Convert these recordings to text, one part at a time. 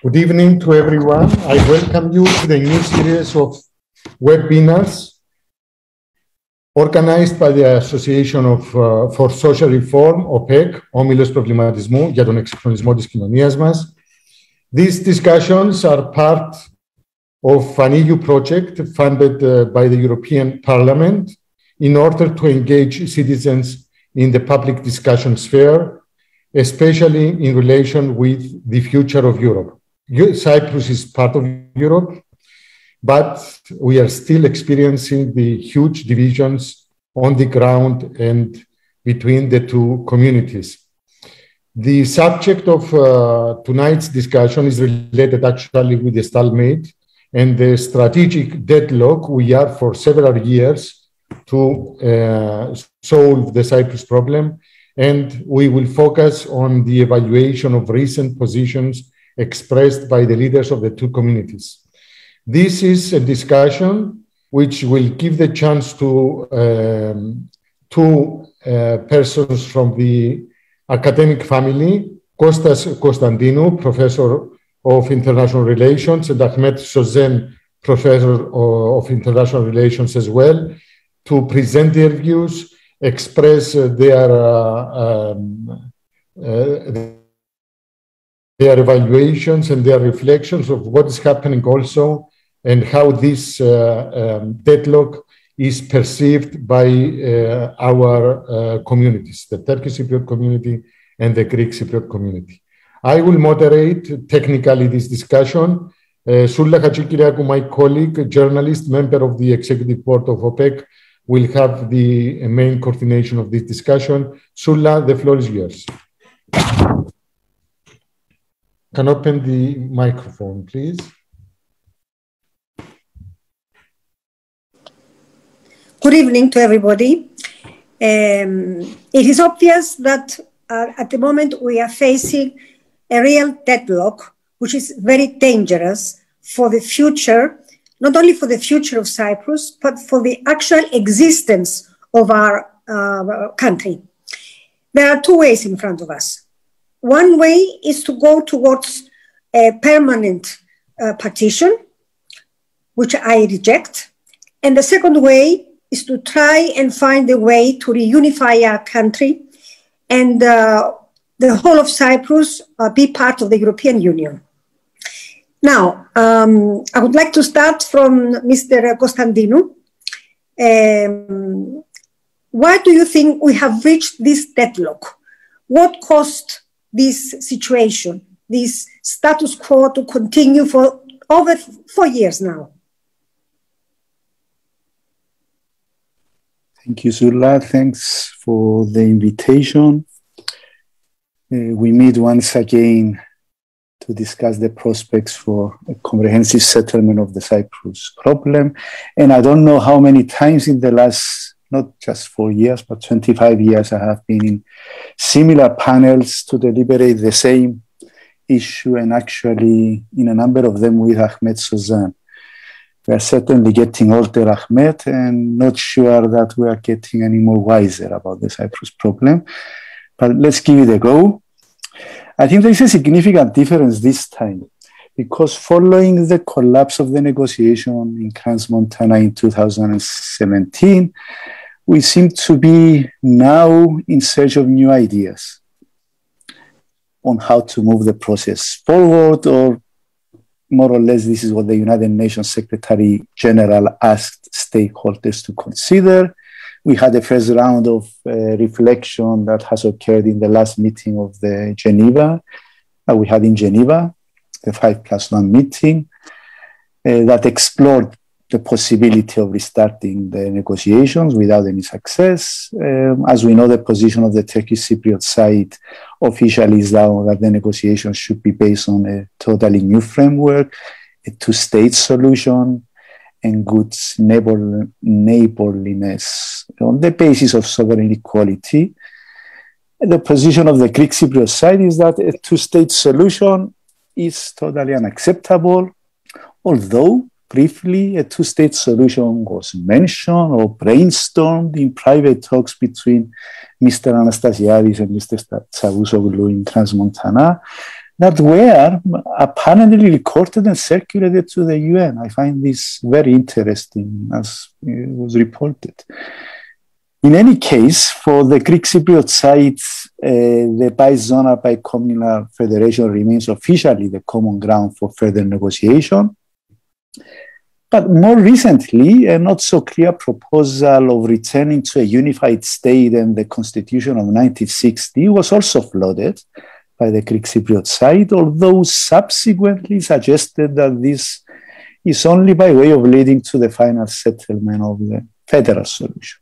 Good evening to everyone. I welcome you to the new series of webinars organized by the Association for Social Reform, OPEK, Όμιλος Προβληματισμού για τον εξυγχρονισμό της κοινωνίας μας. These discussions are part of an EU project funded by the European Parliament in order to engage citizens in the public discussion sphere, especially in relation with the future of Europe. Cyprus is part of Europe, but we are still experiencing the huge divisions on the ground and between the two communities. The subject of tonight's discussion is related actually with the stalemate and the strategic deadlock we are for several years to solve the Cyprus problem, and we will focus on the evaluation of recent positions expressed by the leaders of the two communities. This is a discussion which will give the chance to two persons from the academic family, Costas Constantinou, Professor of International Relations, and Ahmet Sözen, Professor of International Relations as well, to present their views, express their evaluations and their reflections of what is happening also and how this deadlock is perceived by our communities, the Turkish Cypriot community and the Greek Cypriot community. I will moderate technically this discussion. Soula Hadjikyriakou, my colleague, journalist, member of the executive board of OPEK, will have the main coordination of this discussion. Soula, the floor is yours. Can open the microphone, please. Good evening to everybody. It is obvious that at the moment we are facing a real deadlock, which is very dangerous for the future, not only for the future of Cyprus, but for the actual existence of our country. There are two ways in front of us. One way is to go towards a permanent partition, which I reject. And the second way is to try and find a way to reunify our country and the whole of Cyprus be part of the European Union. Now, I would like to start from Mr. Constantinou. Why do you think we have reached this deadlock? What caused this situation, this status quo to continue for over 4 years now? Thank you, Soula. Thanks for the invitation. We meet once again to discuss the prospects for a comprehensive settlement of the Cyprus problem. And I don't know how many times in the last, not just 4 years, but 25 years, I have been in similar panels to deliberate the same issue, and actually in a number of them with Ahmet Sözen. We are certainly getting older, Ahmet, and not sure that we are getting any more wiser about the Cyprus problem. But let's give it a go. I think there is a significant difference this time, because following the collapse of the negotiation in Crans-Montana in 2017, we seem to be now in search of new ideas on how to move the process forward, or more or less this is what the United Nations Secretary General asked stakeholders to consider. We had a first round of reflection that has occurred in the last meeting of the Geneva, we had in Geneva, the 5+1 meeting, that explored the possibility of restarting the negotiations without any success. As we know, the position of the Turkish Cypriot side officially is now that the negotiations should be based on a totally new framework, a two-state solution, and good neighborliness on the basis of sovereign equality. The position of the Greek Cypriot side is that a two-state solution is totally unacceptable, although briefly a two-state solution was mentioned or brainstormed in private talks between Mr. Anastasiadis and Mr. Tsavuzoglu in Crans-Montana. that were apparently recorded and circulated to the UN. I find this very interesting, as it was reported. In any case, for the Greek Cypriot side, the bi-zonal, bi-communal federation remains officially the common ground for further negotiation. But more recently, a not so clear proposal of returning to a unified state and the Constitution of 1960 was also floated by the Greek Cypriot side, although subsequently suggested that this is only by way of leading to the final settlement of the federal solution.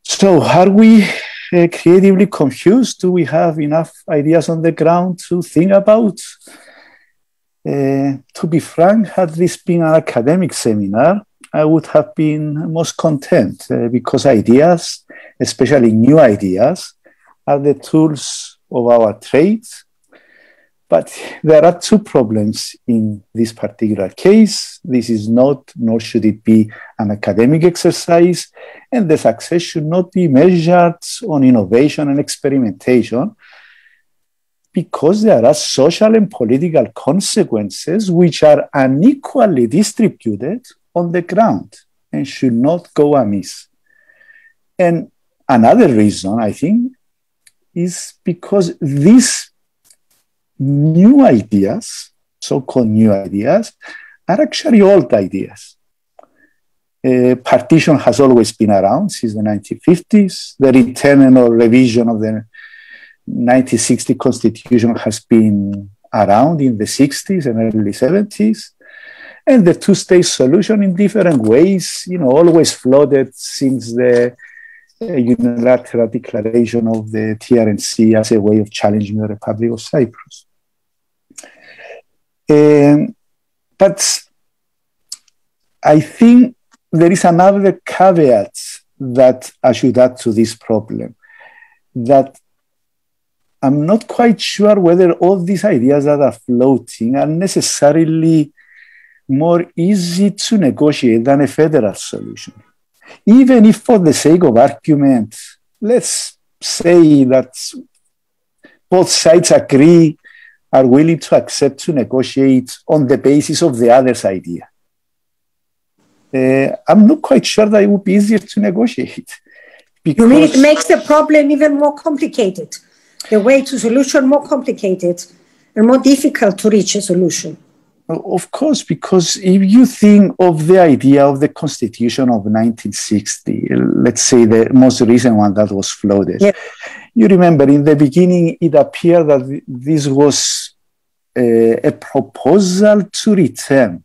So are we creatively confused? Do we have enough ideas on the ground to think about? To be frank, had this been an academic seminar, I would have been most content because ideas, especially new ideas, are the tools of our trade. But there are two problems in this particular case. This is not, nor should it be, an academic exercise, and the success should not be measured on innovation and experimentation, because there are social and political consequences which are unequally distributed on the ground and should not go amiss. And another reason, I think, is because these new ideas, so-called new ideas, are actually old ideas. Partition has always been around since the 1950s. The return or revision of the 1960 Constitution has been around in the 60s and early 70s. And the two-state solution in different ways, always floated since the unilateral declaration of the TRNC as a way of challenging the Republic of Cyprus. But I think there is another caveat that I should add to this problem, that I'm not quite sure whether all these ideas that are floating are necessarily more easy to negotiate than a federal solution. Even if, for the sake of argument, let's say that both sides agree, are willing to accept to negotiate on the basis of the other's idea. I'm not quite sure that it would be easier to negotiate. You mean it makes the problem even more complicated? The way to solution more complicated and more difficult to reach a solution? Of course, because if you think of the idea of the Constitution of 1960, let's say the most recent one that was floated, yeah. You remember in the beginning it appeared that this was a proposal to return.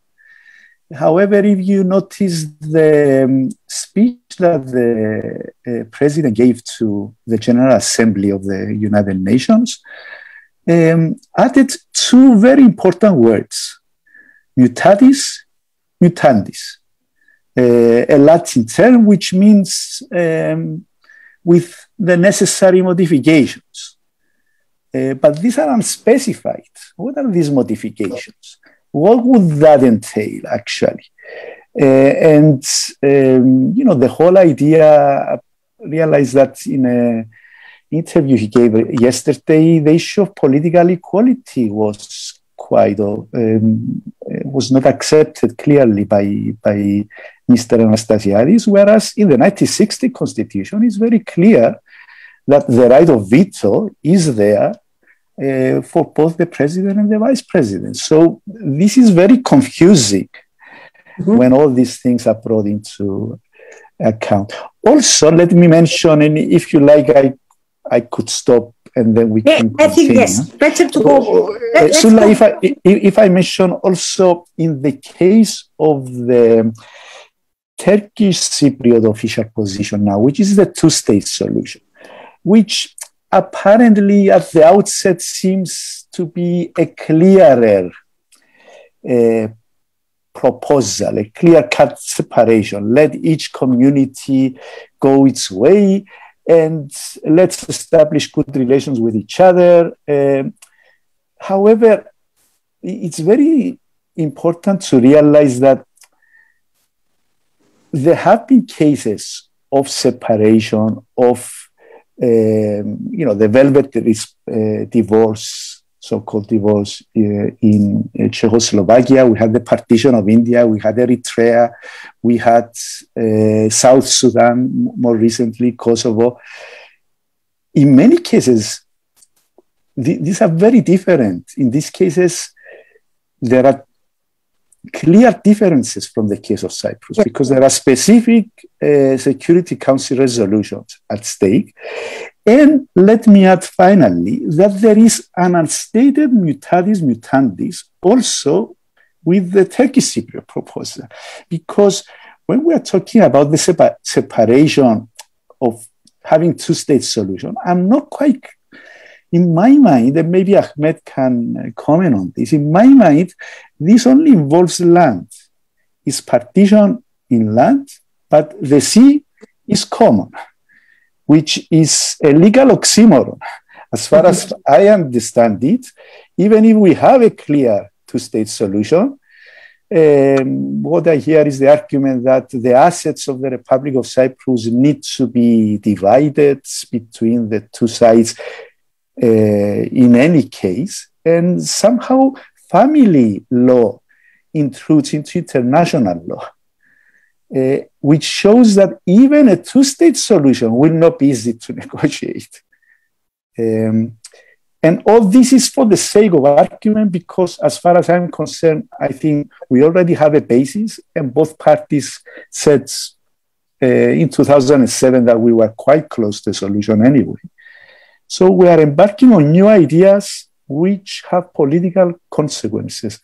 However, if you notice the speech that the president gave to the General Assembly of the United Nations, added two very important words, mutatis mutandis, a Latin term which means with the necessary modifications. But these are unspecified. What are these modifications? What would that entail, actually? The whole idea, realized that in an interview he gave yesterday, the issue of political equality was was not accepted clearly by Mr. Anastasiadis, whereas in the 1960 Constitution it's very clear that the right of veto is there for both the president and the vice president. So this is very confusing when all these things are brought into account. Also, let me mention, and if you like, I could stop and then we can continue. I think yes, better to go. Soula, if I mention also in the case of the Turkish Cypriot official position now, which is the two-state solution, which apparently at the outset seems to be a clearer proposal, a clear-cut separation. Let each community go its way and let's establish good relations with each other. However, it's very important to realize that there have been cases of separation, of the velvet divorce, so-called divorce in Czechoslovakia. We had the partition of India. We had Eritrea. We had South Sudan, more recently, Kosovo. In many cases, these are very different. In these cases, there are clear differences from the case of Cyprus because there are specific Security Council resolutions at stake. And let me add finally that there is an unstated mutatis mutandis also with the Turkish Cypriot proposal. Because when we are talking about the separation of having two-state solution, I'm not quite, in my mind, and maybe Ahmet can comment on this, in my mind, this only involves land. It's partition in land, but the sea is common, which is a legal oxymoron. As far as I understand it, even if we have a clear two-state solution, what I hear is the argument that the assets of the Republic of Cyprus need to be divided between the two sides in any case, and somehow family law intrudes into international law, which shows that even a two-state solution will not be easy to negotiate. And all this is for the sake of argument, because as far as I'm concerned, I think we already have a basis, and both parties said in 2007 that we were quite close to a solution anyway. So we are embarking on new ideas which have political consequences.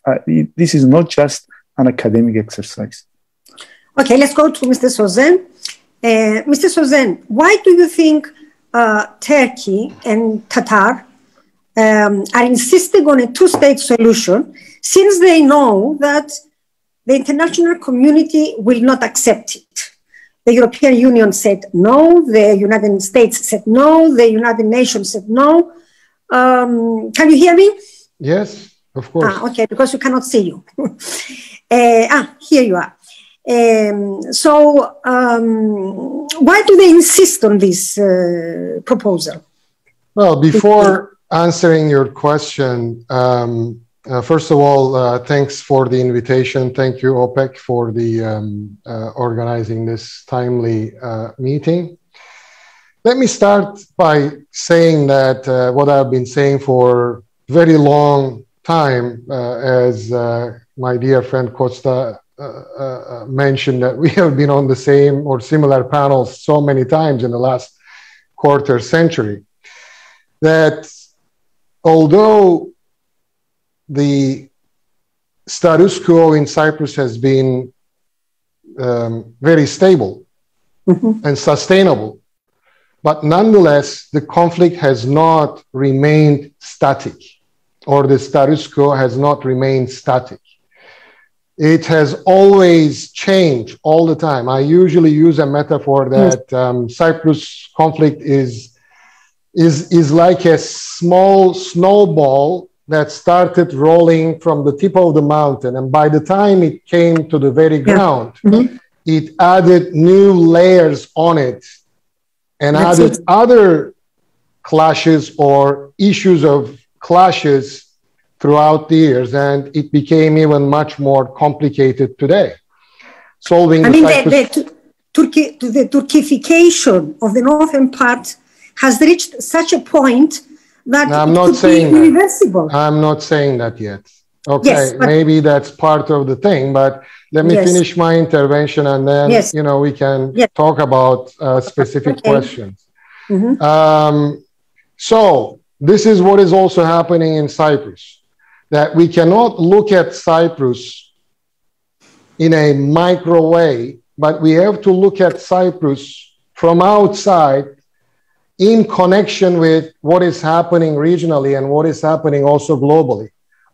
This is not just an academic exercise. Okay, let's go to Mr. Sözen. Mr. Sözen, why do you think Turkey and Qatar are insisting on a two-state solution, since they know that the international community will not accept it? The European Union said no, the United States said no, the United Nations said no. Can you hear me? Yes, of course. Okay, because we cannot see you. Here you are. Why do they insist on this proposal? Well, before answering your question, first of all, thanks for the invitation. Thank you, OPEK, for the organizing this timely meeting. Let me start by saying that what I've been saying for a very long time, as my dear friend Costas mentioned, that we have been on the same or similar panels so many times in the last quarter century, that although the status quo in Cyprus has been very stable and sustainable, but nonetheless, the conflict has not remained static, or the status quo has not remained static. It has always changed all the time. I usually use a metaphor that Cyprus conflict is like a small snowball that started rolling from the tip of the mountain. And by the time it came to the very ground, it added new layers on it and added other clashes or issues of clashes throughout the years. And it became even much more complicated today. The Turkification of the northern part has reached such a point that I'm not saying irreversible. I'm not saying that yet. Okay, yes, maybe that's part of the thing, but let me finish my intervention, and then we can talk about specific questions. So this is what is also happening in Cyprus, that we cannot look at Cyprus in a micro way, but we have to look at Cyprus from outside in connection with what is happening regionally and what is happening also globally.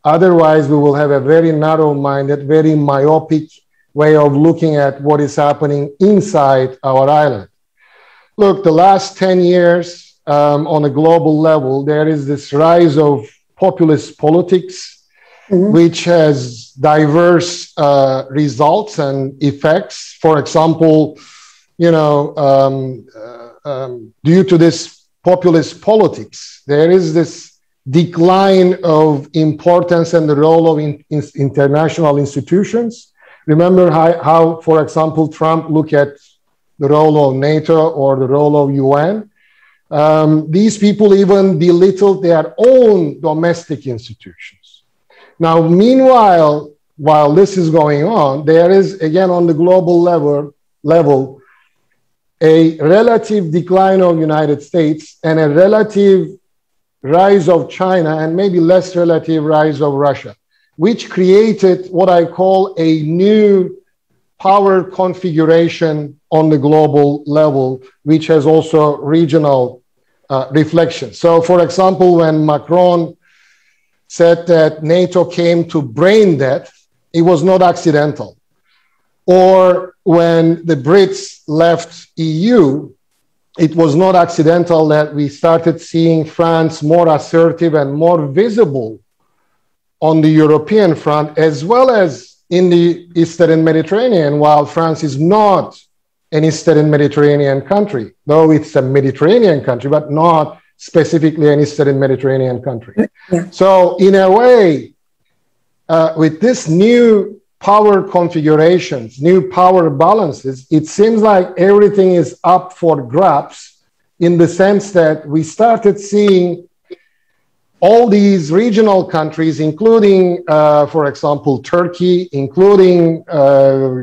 Otherwise, we will have a very narrow-minded, very myopic way of looking at what is happening inside our island. Look, the last 10 years on a global level, there is this rise of populist politics, which has diverse results and effects. For example, due to this populist politics, there is this decline of importance and the role of international institutions. Remember how, for example, Trump looked at the role of NATO or the role of UN. These people even belittled their own domestic institutions. Now, meanwhile, while this is going on, there is, again, on the global level, a relative decline of the United States and a relative rise of China and maybe less relative rise of Russia, which created what I call a new power configuration on the global level, which has also regional reflections. So, for example, when Macron said that NATO came to brain dead, it was not accidental. Or when the Brits left EU, it was not accidental that we started seeing France more assertive and more visible on the European front, as well as in the Eastern Mediterranean, while France is not an Eastern Mediterranean country, though it's a Mediterranean country, but not specifically an Eastern Mediterranean country. Yeah. So in a way, with this new power configurations, new power balances, it seems like everything is up for grabs in the sense that we started seeing all these regional countries, including, for example, Turkey, including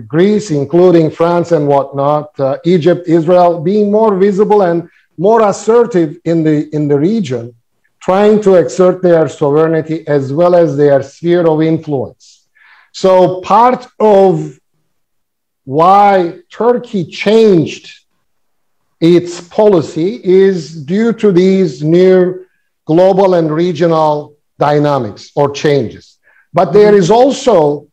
Greece, including France and whatnot, Egypt, Israel, being more visible and more assertive in the region, trying to exert their sovereignty as well as their sphere of influence. So part of why Turkey changed its policy is due to these new global and regional dynamics or changes. But there is also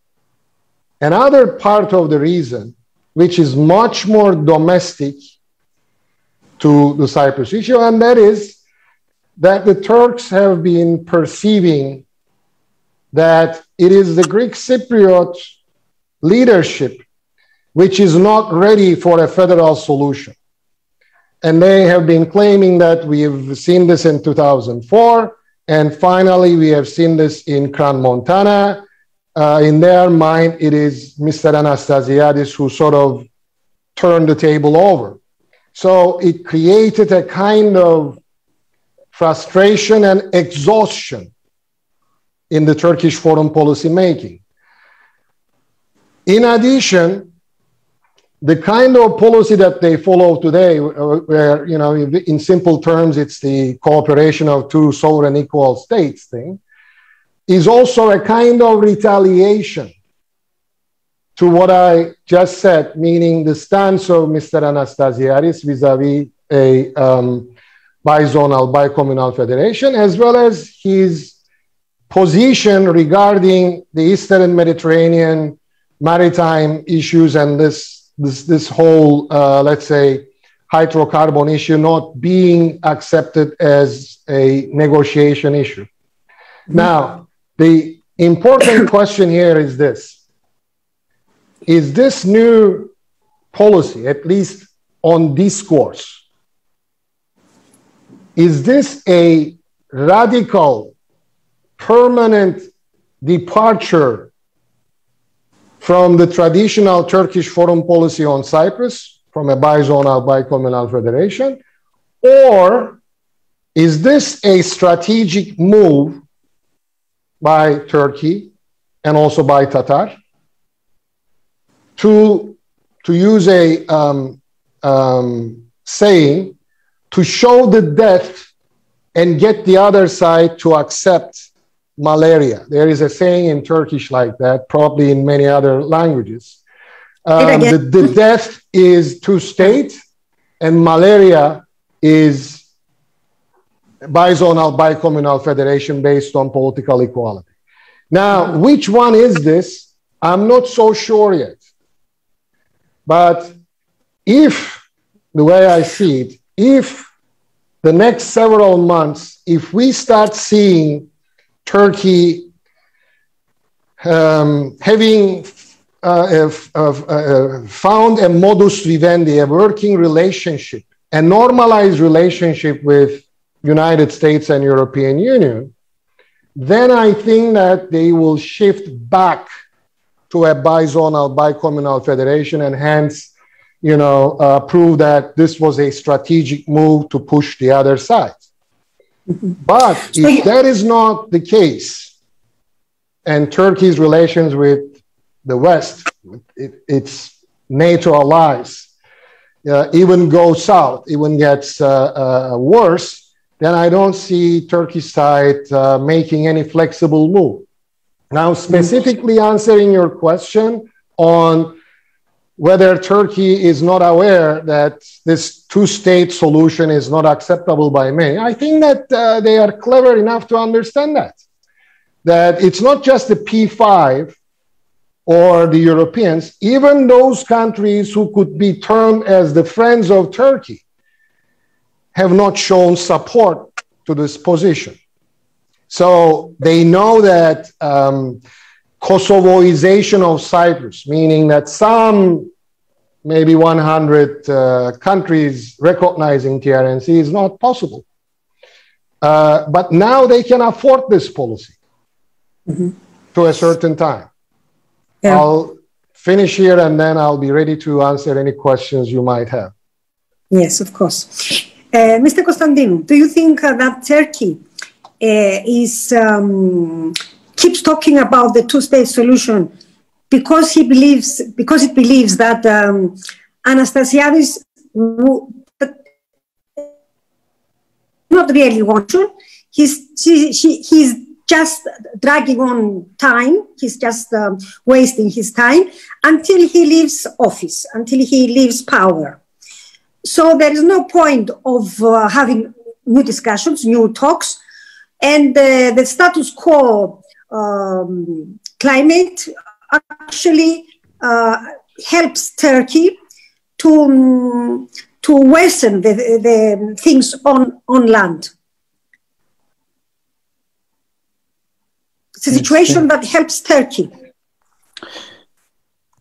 another part of the reason, which is much more domestic to the Cyprus issue, and that is that the Turks have been perceiving that it is the Greek Cypriot leadership which is not ready for a federal solution. And they have been claiming that we have seen this in 2004, and finally we have seen this in Crans-Montana. In their mind, it is Mr. Anastasiadis who sort of turned the table over. So it created a kind of frustration and exhaustion in the Turkish foreign policy making. In addition, the kind of policy that they follow today, where, you know, in simple terms, it's the cooperation of two sovereign equal states thing, is also a kind of retaliation to what I just said, meaning the stance of Mr. Anastasiadis vis-a-vis a bizonal, bicommunal federation, as well as his position regarding the Eastern Mediterranean maritime issues and this whole, let's say, hydrocarbon issue not being accepted as a negotiation issue. Now, the important question here is this. Is this new policy, at least on discourse, is this a radical, permanent departure from the traditional Turkish foreign policy on Cyprus, from a bizonal, bicommunal federation, or is this a strategic move by Turkey and also by Tatar to use a saying, to show the depth and get the other side to accept malaria? There is a saying in Turkish like that, probably in many other languages. The death is two-state, and malaria is bizonal, bicommunal federation based on political equality. Now, which one is this? I'm not so sure yet. But if, the way I see it, if the next several months, if we start seeing Turkey having found a modus vivendi, a working relationship, a normalized relationship with United States and European Union, then I think that they will shift back to a bizonal, bicommunal federation, and hence, prove that this was a strategic move to push the other side. But if that is not the case, and Turkey's relations with the West, its NATO allies, even go south, even gets worse, then I don't see Turkey's side making any flexible move. Now, specifically answering your question on whether Turkey is not aware that this two-state solution is not acceptable by many, I think that they are clever enough to understand that it's not just the P5 or the Europeans, even those countries who could be termed as the friends of Turkey have not shown support to this position. So they know that Kosovoization of Cyprus, meaning that some, maybe 100 countries recognizing TRNC is not possible. But now they can afford this policy to a certain time. Yeah. I'll finish here and then I'll be ready to answer any questions you might have. Yes, of course. Mr. Constantinou, do you think that Turkey keeps talking about the two-state solution because it believes that Anastasiadis not really want to? He's just dragging on time. He's just wasting his time until he leaves office, until he leaves power. So there is no point of having new discussions, new talks, and the status quo climate actually helps Turkey to worsen the things on land. It's a situation that helps Turkey.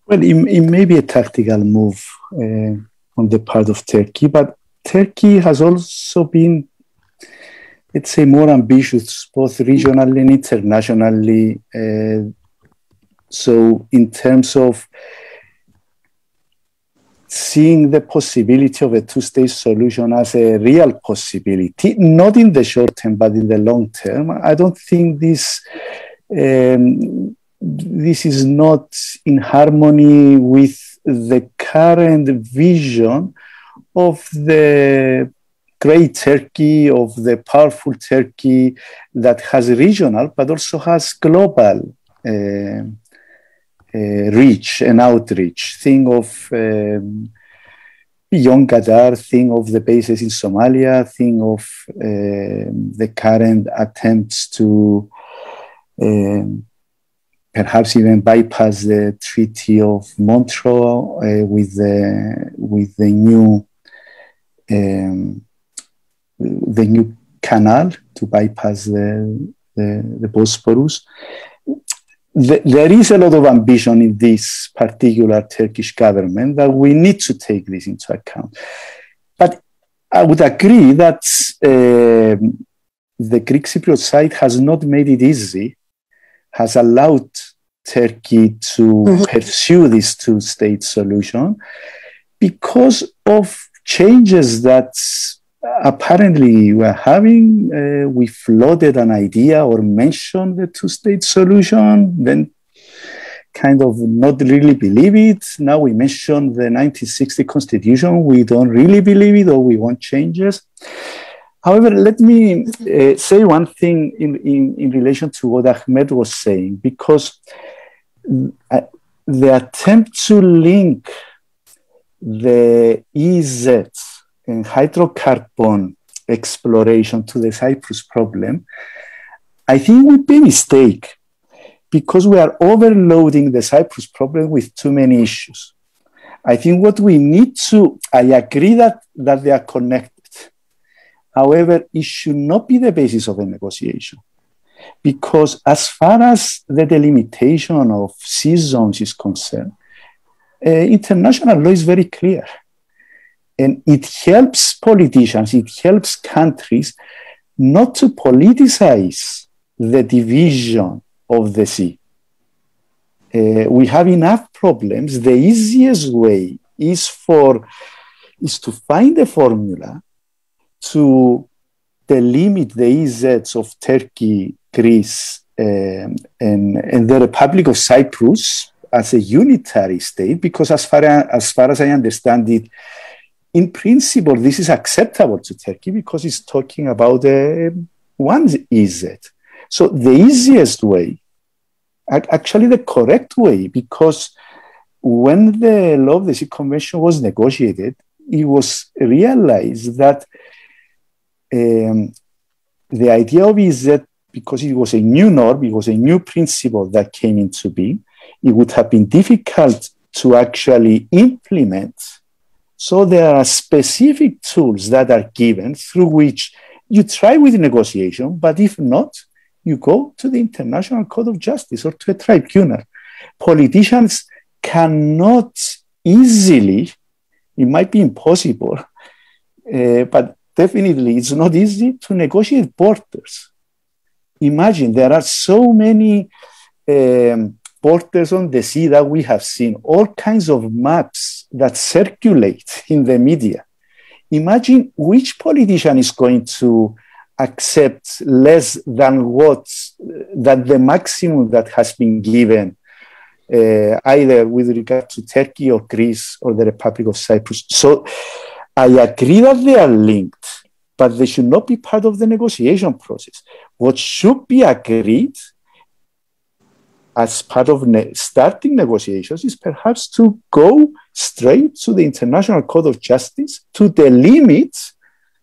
Well, it may be a tactical move on the part of Turkey, but Turkey has also been, let's say, more ambitious, both regionally and internationally. So in terms of seeing the possibility of a two-state solution as a real possibility, not in the short term, but in the long term, I don't think this is not in harmony with the current vision of the great Turkey, of the powerful Turkey that has regional, but also has global reach and outreach. Think of beyond Qatar, think of the bases in Somalia, think of the current attempts to perhaps even bypass the Treaty of Montreux with the new canal to bypass the Bosporus. There is a lot of ambition in this particular Turkish government that we need to take this into account. But I would agree that the Greek Cypriot side has not made it easy, has allowed Turkey to pursue this two-state solution because of changes that apparently we're having. We floated an idea or mentioned the two-state solution, then kind of not really believe it. Now we mentioned the 1960 constitution. We don't really believe it, or we want changes. However, let me say one thing in relation to what Ahmet was saying, because the attempt to link the EZ and hydrocarbon exploration to the Cyprus problem, I think would be a mistake, because we are overloading the Cyprus problem with too many issues. I think what we need to, I agree that they are connected. However, it should not be the basis of a negotiation, because as far as the delimitation of sea zones is concerned, international law is very clear. And it helps politicians, it helps countries not to politicize the division of the sea. We have enough problems. The easiest way is to find a formula to delimit the EEZs of Turkey, Greece, and the Republic of Cyprus as a unitary state, because as far as I understand it, in principle, this is acceptable to Turkey because it's talking about one EEZ. So the easiest way, actually the correct way, because when the Law of the Sea Convention was negotiated, it was realized that the idea of EEZ, because it was a new norm, it was a new principle that came into being, it would have been difficult to actually implement. So there are specific tools that are given through which you try with negotiation, but if not, you go to the International Court of Justice or to a tribunal. Politicians cannot easily, it might be impossible, but definitely it's not easy to negotiate borders. Imagine there are so many borders on the sea that we have seen, all kinds of maps that circulate in the media. Imagine which politician is going to accept less than the maximum that has been given, either with regard to Turkey or Greece or the Republic of Cyprus. So I agree that they are linked, but they should not be part of the negotiation process. What should be agreed as part of starting negotiations is perhaps to go straight to the International Court of Justice to delimit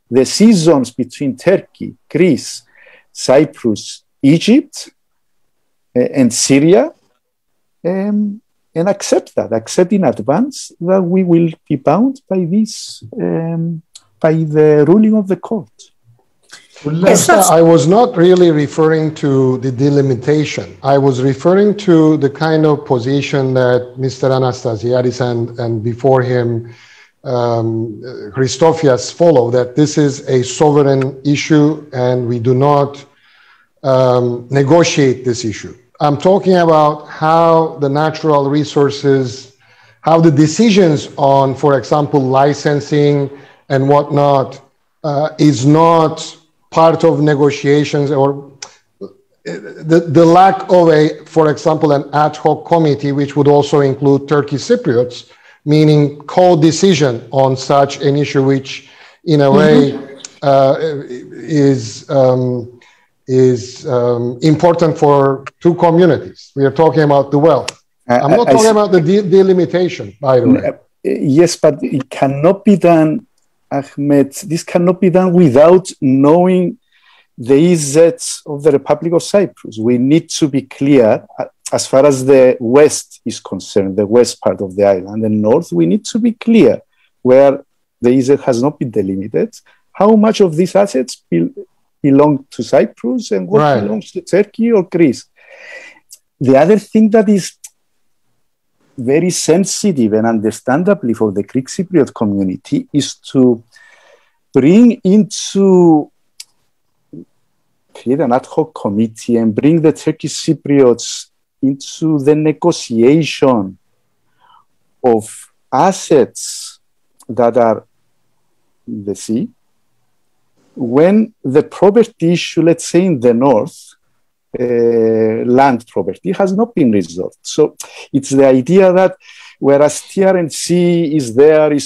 the sea zones between Turkey, Greece, Cyprus, Egypt, and Syria, and accept in advance that we will be bound by this, by the ruling of the court. I was not really referring to the delimitation. I was referring to the kind of position that Mr. Anastasiadis and before him, Christofias follow, that this is a sovereign issue and we do not negotiate this issue. I'm talking about how the natural resources, how the decisions on, for example, licensing and whatnot is not part of negotiations, or the lack of for example, an ad hoc committee, which would also include Turkish Cypriots, meaning co-decision on such an issue, which in a way is important for two communities. We are talking about the wealth. I'm not talking about the delimitation, by the way. Yes, but it cannot be done, Ahmet. This cannot be done without knowing the EEZs of the Republic of Cyprus. We need to be clear, as far as the west is concerned, the west part of the island, the north, we need to be clear where the EEZ has not been delimited, how much of these assets belong to Cyprus and what belongs to Turkey or Greece. The other thing that is very sensitive and understandably for the Greek Cypriot community is to create an ad hoc committee and bring the Turkish Cypriots into the negotiation of assets that are in the sea, when the property issue, let's say in the north, land property has not been resolved. So it's the idea that whereas TRNC is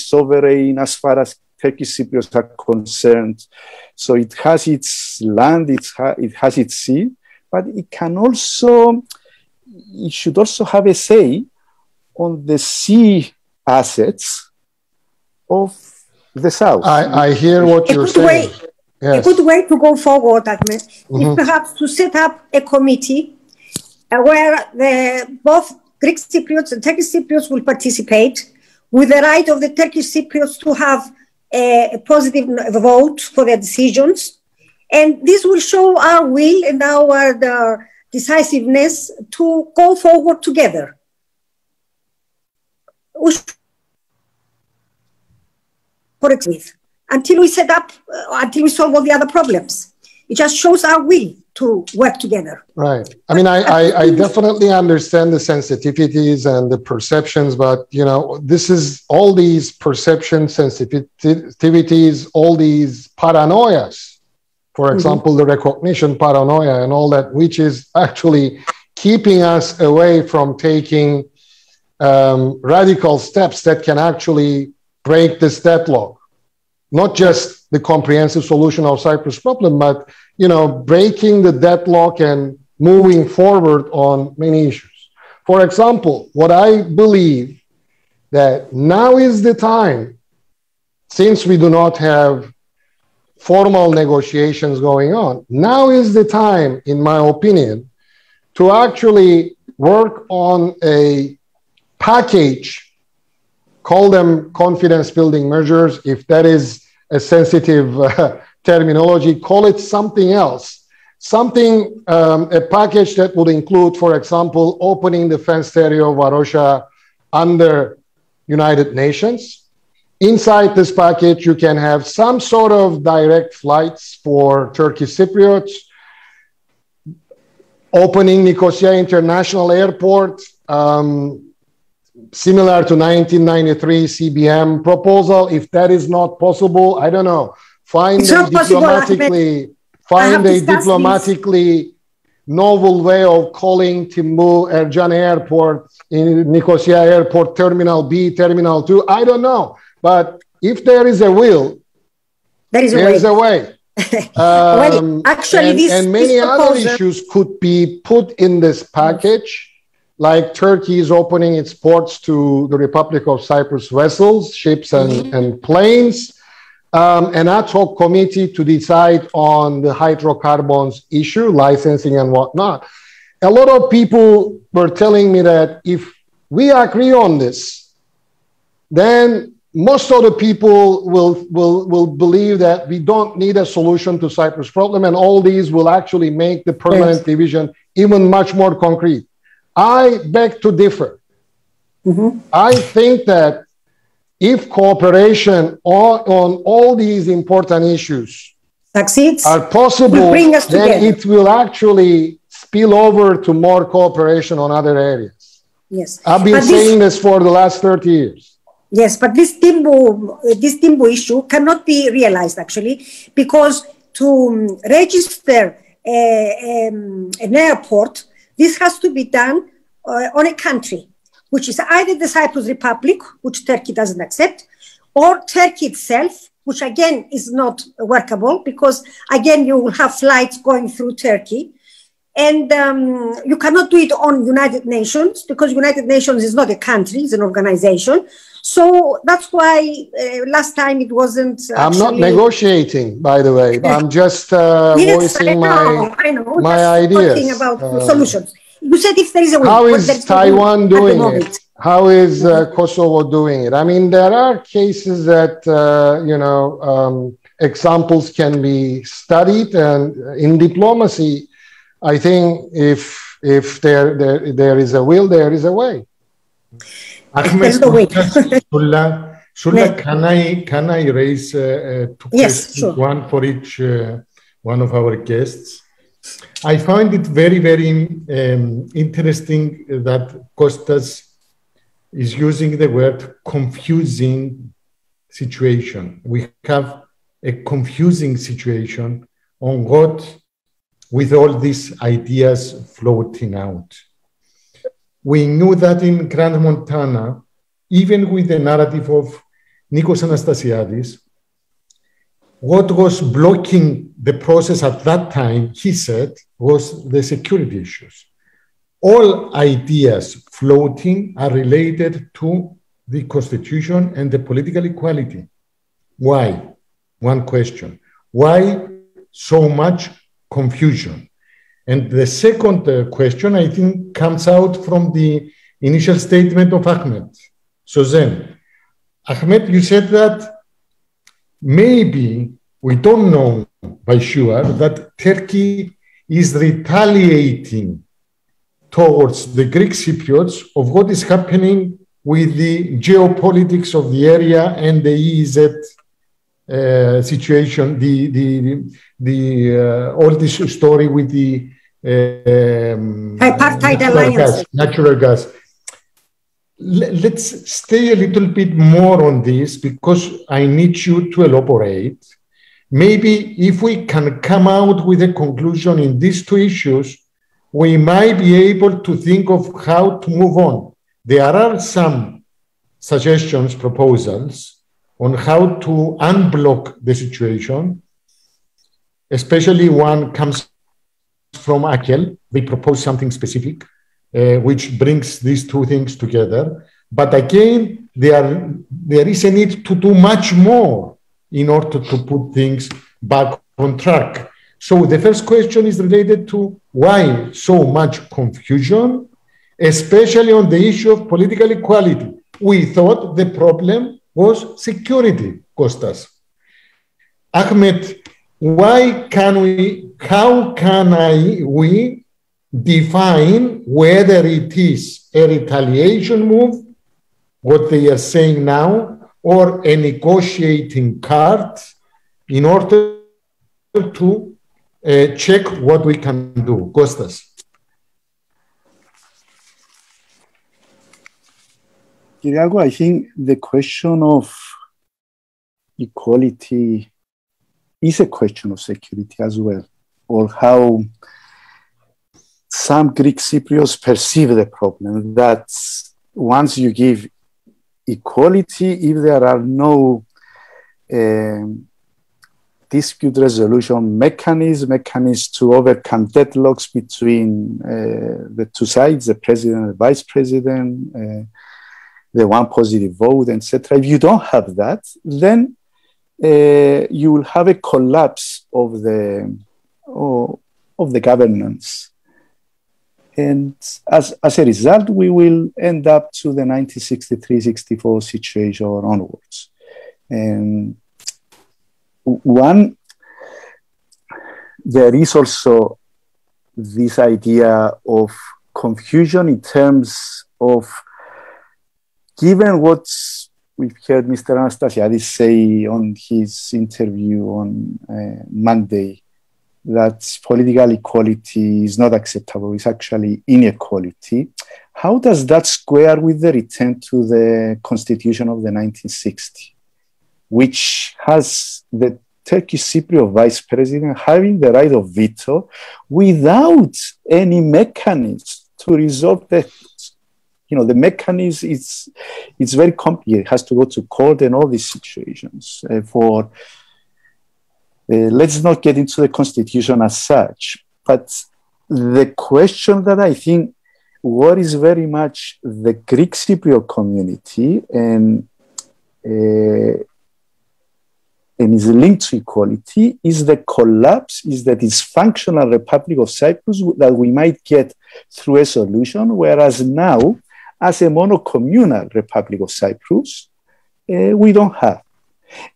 sovereign as far as Turkish Cypriots are concerned, so it has its land, it has its sea, but it should also have a say on the sea assets of the south. I hear what you're saying. Yes. A good way to go forward, Ahmet, is perhaps to set up a committee where both Greek Cypriots and Turkish Cypriots will participate, with the right of the Turkish Cypriots to have a positive vote for their decisions. And this will show our will and our decisiveness to go forward together. For example, until we solve all the other problems. It just shows our will to work together. Right. I mean, I definitely understand the sensitivities and the perceptions, but, you know, this is all these perception sensitivities, all these paranoias, for example, the recognition paranoia and all that, which is actually keeping us away from taking radical steps that can actually break this deadlock. Not just the comprehensive solution of Cyprus problem, but, you know, breaking the deadlock and moving forward on many issues. For example, what I believe that now is the time, since we do not have formal negotiations going on, now is the time, in my opinion, to actually work on a package, call them confidence building measures, if that is a sensitive terminology, call it something else. Something, a package that would include, for example, opening the fenced area of Varosha under United Nations. Inside this package, you can have some sort of direct flights for Turkish Cypriots, opening Nicosia International Airport, similar to 1993 CBM proposal. If that is not possible, I don't know. Find a diplomatically novel way of calling Timbu Ercan Airport in Nicosia Airport Terminal B, Terminal 2. I don't know. But if there is a will, there is a way. Well, actually, and many other issues could be put in this package. Like Turkey is opening its ports to the Republic of Cyprus vessels, ships and planes, an ad hoc committee to decide on the hydrocarbons issue, licensing and whatnot. A lot of people were telling me that if we agree on this, then most of the people will believe that we don't need a solution to Cyprus problem, and all these will actually make the permanent division even much more concrete. I beg to differ. I think that if cooperation on all these important issues succeeds, are possible, then it will actually spill over to more cooperation on other areas. Yes. I've been saying this for the last 30 years. Yes, but this Timbu issue cannot be realized, actually, because to register an airport, this has to be done on a country, which is either the Cyprus Republic, which Turkey doesn't accept, or Turkey itself, which again is not workable because again you will have flights going through Turkey, and you cannot do it on United Nations because United Nations is not a country, it's an organization. So that's why last time it wasn't. I'm not negotiating, by the way. I'm just voicing my ideas. Talking about solutions. You said if there is a will. How is Taiwan doing it? How is Kosovo doing it? I mean, there are cases that, examples can be studied. And in diplomacy, I think if there is a will, there is a way. Ahmet, Soula, can I raise two questions, sure. One for each one of our guests? I find it very, very interesting that Costas is using the word confusing situation. We have a confusing situation on what, with all these ideas floating out. We knew that in Grand Montana, even with the narrative of Nikos Anastasiadis, what was blocking the process at that time, he said, was the security issues. All ideas floating are related to the constitution and the political equality. Why? One question. Why so much confusion? And the second question, I think, comes out from the initial statement of Ahmet. Sözen, Ahmet, you said that maybe, we don't know by sure, that Turkey is retaliating towards the Greek Cypriots of what is happening with the geopolitics of the area and the EEZ situation, all this story with the tripartite alliances, natural gas. Let's stay a little bit more on this, because I need you to elaborate. Maybe if we can come out with a conclusion in these two issues, we might be able to think of how to move on. There are some suggestions, proposals on how to unblock the situation. Especially one comes from Akel. They propose something specific, which brings these two things together. But again, there is a need to do much more in order to put things back on track. So the first question is related to why so much confusion, especially on the issue of political equality. We thought the problem was security, Costas. Ahmet, how can we define whether it is a retaliation move, what they are saying now, or a negotiating card in order to check what we can do? Costas. Kyriakos, I think the question of equality is a question of security as well, or how some Greek Cypriots perceive the problem, that once you give equality, if there are no dispute resolution mechanisms to overcome deadlocks between the two sides, the president and the vice president, the one positive vote, etc. If you don't have that, then you will have a collapse of the governance. And as a result, we will end up to the 1963-64 situation onwards. And there is also this idea of confusion in terms of, given what we've heard Mr. Anastasiadis say on his interview on Monday, that political equality is not acceptable, it's actually inequality. How does that square with the return to the Constitution of the 1960, which has the Turkish Cypriot vice president having the right of veto without any mechanism to resolve that? You know, the mechanism it's very complicated. It has to go to court and all these situations. Let's not get into the Constitution as such. But the question that I think worries very much the Greek Cypriot community and is linked to equality is the collapse, is the dysfunctional Republic of Cyprus that we might get through a solution, whereas now, as a monocommunal Republic of Cyprus, we don't have.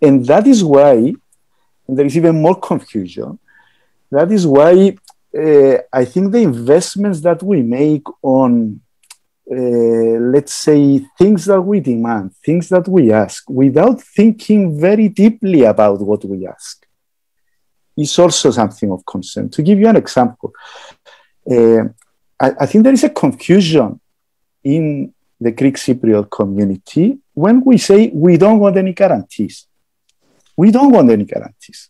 And that is why, and there is even more confusion, that is why I think the investments that we make on, let's say, things that we demand, things that we ask, without thinking very deeply about what we ask, is also something of concern. To give you an example, I think there is a confusion in the Greek Cypriot community when we say we don't want any guarantees. We don't want any guarantees.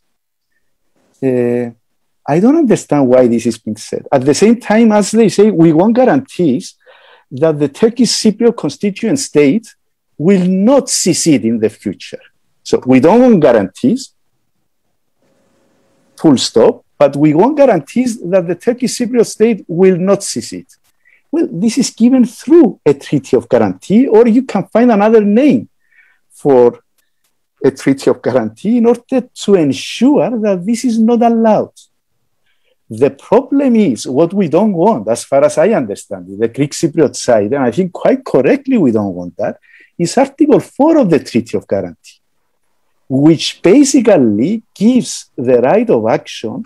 I don't understand why this is being said. At the same time as they say we want guarantees that the Turkish Cypriot constituent state will not secede in the future. So we don't want guarantees, full stop, but we want guarantees that the Turkish Cypriot state will not secede. Well, this is given through a treaty of guarantee, or you can find another name for a treaty of guarantee in order to ensure that this is not allowed. The problem is what we don't want, as far as I understand it, the Greek Cypriot side, and I think quite correctly we don't want that, is Article 4 of the Treaty of Guarantee, which basically gives the right of action,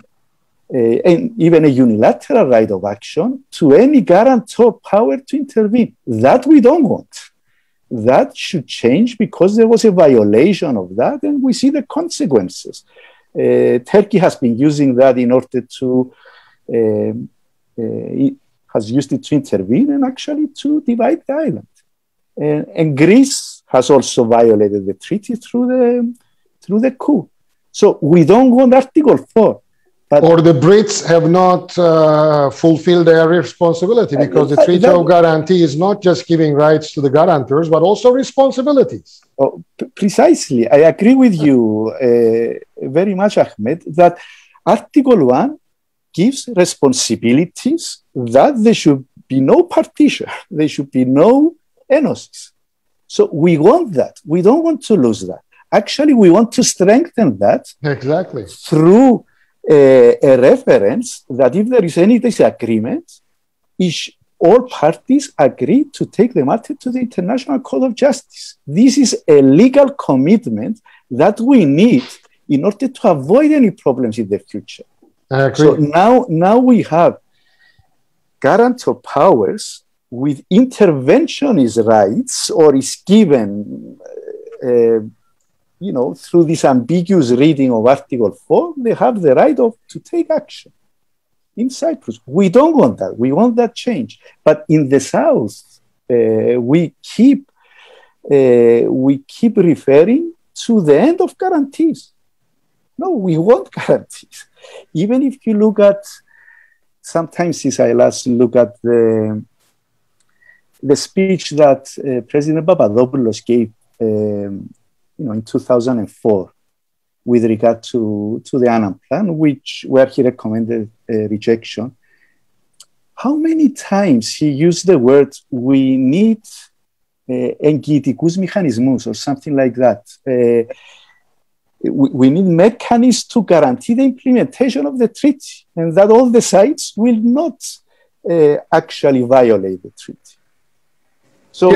and even a unilateral right of action, to any guarantor power to intervene. That we don't want. that should change because there was a violation of that, and we see the consequences. Turkey has been using that in order to, has used it to intervene and actually to divide the island. And Greece has also violated the treaty through the coup. So we don't want Article 4. Or the Brits have not fulfilled their responsibility, because the Treaty of Guarantee is not just giving rights to the guarantors, but also responsibilities. Oh, precisely. I agree with you very much, Ahmet, that Article 1 gives responsibilities that there should be no partition, there should be no enosis. So we want that. We don't want to lose that. Actually, we want to strengthen that. Exactly. Through a reference that if there is any disagreement, all parties agree to take the matter to the International Court of Justice. This is a legal commitment that we need in order to avoid any problems in the future. So now we have guarantor powers with interventionist rights, or is given through this ambiguous reading of Article 4, they have the right to take action in Cyprus. We don't want that. We want that change. But in the south, we keep referring to the end of guarantees. No, we want guarantees. Even if you look at, sometimes since I last look at the speech that President Papadopoulos gave in 2004 with regard to the Annan Plan, where he recommended rejection. How many times he used the word, we need εγγυητικούς μηχανισμούς, or something like that. We need mechanisms to guarantee the implementation of the treaty, and that all the sides will not actually violate the treaty. So,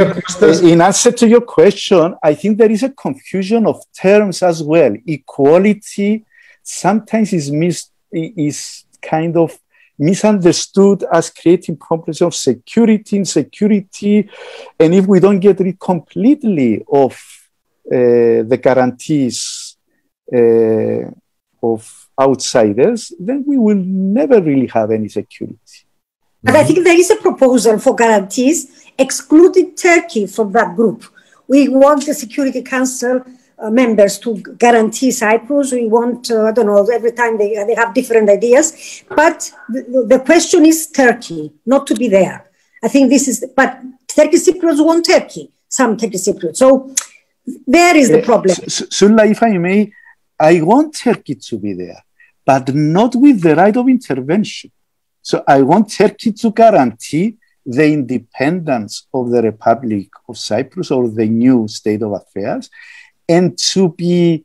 in answer to your question, I think there is a confusion of terms as well. Equality sometimes is kind of misunderstood as creating problems of security, insecurity, and if we don't get rid completely of the guarantees of outsiders, then we will never really have any security. But I think there is a proposal for guarantees excluding Turkey from that group. We want the Security Council members to guarantee Cyprus. We want, I don't know, every time they have different ideas. But the question is Turkey, not to be there. I think this is, but Turkish Cypriots want Turkey, some Turkish Cypriots. So there is the problem. Soula, if I may, I want Turkey to be there, but not with the right of intervention. So I want Turkey to guarantee the independence of the Republic of Cyprus, or the new state of affairs, and to be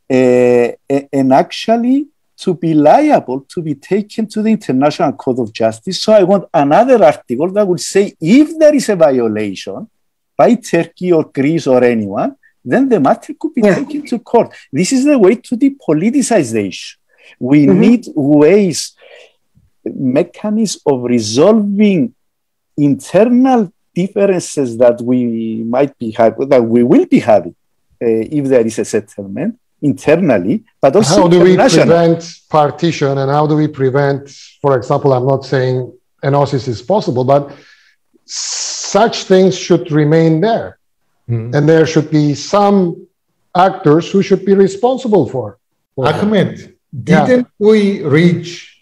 and actually to be liable to be taken to the International Court of Justice. So I want another article that would say if there is a violation by Turkey or Greece or anyone, then the matter could be taken to court. This is the way to depoliticize the issue. We need ways, mechanisms of resolving internal differences that we might be having, that we will be having if there is a settlement internally, but also how do we prevent partition, and how do we prevent, for example, I'm not saying enosis is possible, but such things should remain there. And there should be some actors who should be responsible for Ahmet, didn't we reach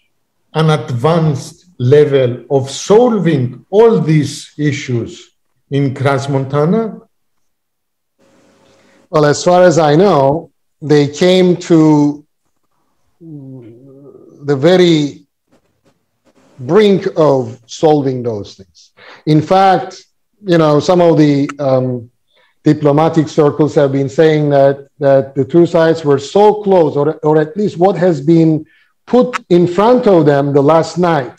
an advanced level of solving all these issues in Crans-Montana? Well, as far as I know, they came to the very brink of solving those things. In fact, some of the diplomatic circles have been saying that the two sides were so close, or at least what has been put in front of them the last night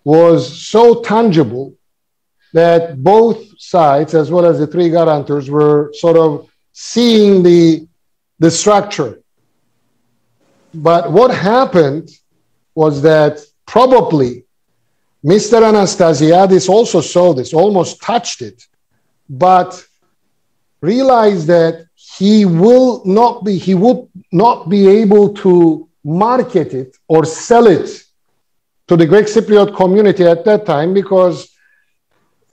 was so tangible that both sides, as well as the three guarantors, were sort of seeing the structure. But what happened was that probably Mr. Anastasiadis also saw this, almost touched it, but realized that he would not be able to market it or sell it to the Greek Cypriot community at that time, because,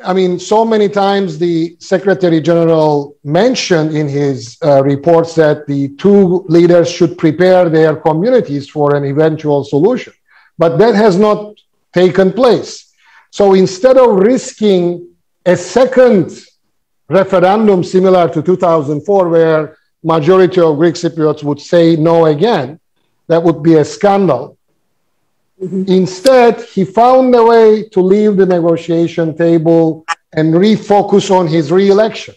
I mean, so many times the Secretary General mentioned in his reports that the two leaders should prepare their communities for an eventual solution. But that has not taken place. So instead of risking a second referendum similar to 2004, where majority of Greek Cypriots would say no again, that would be a scandal. Instead, he found a way to leave the negotiation table and refocus on his re-election.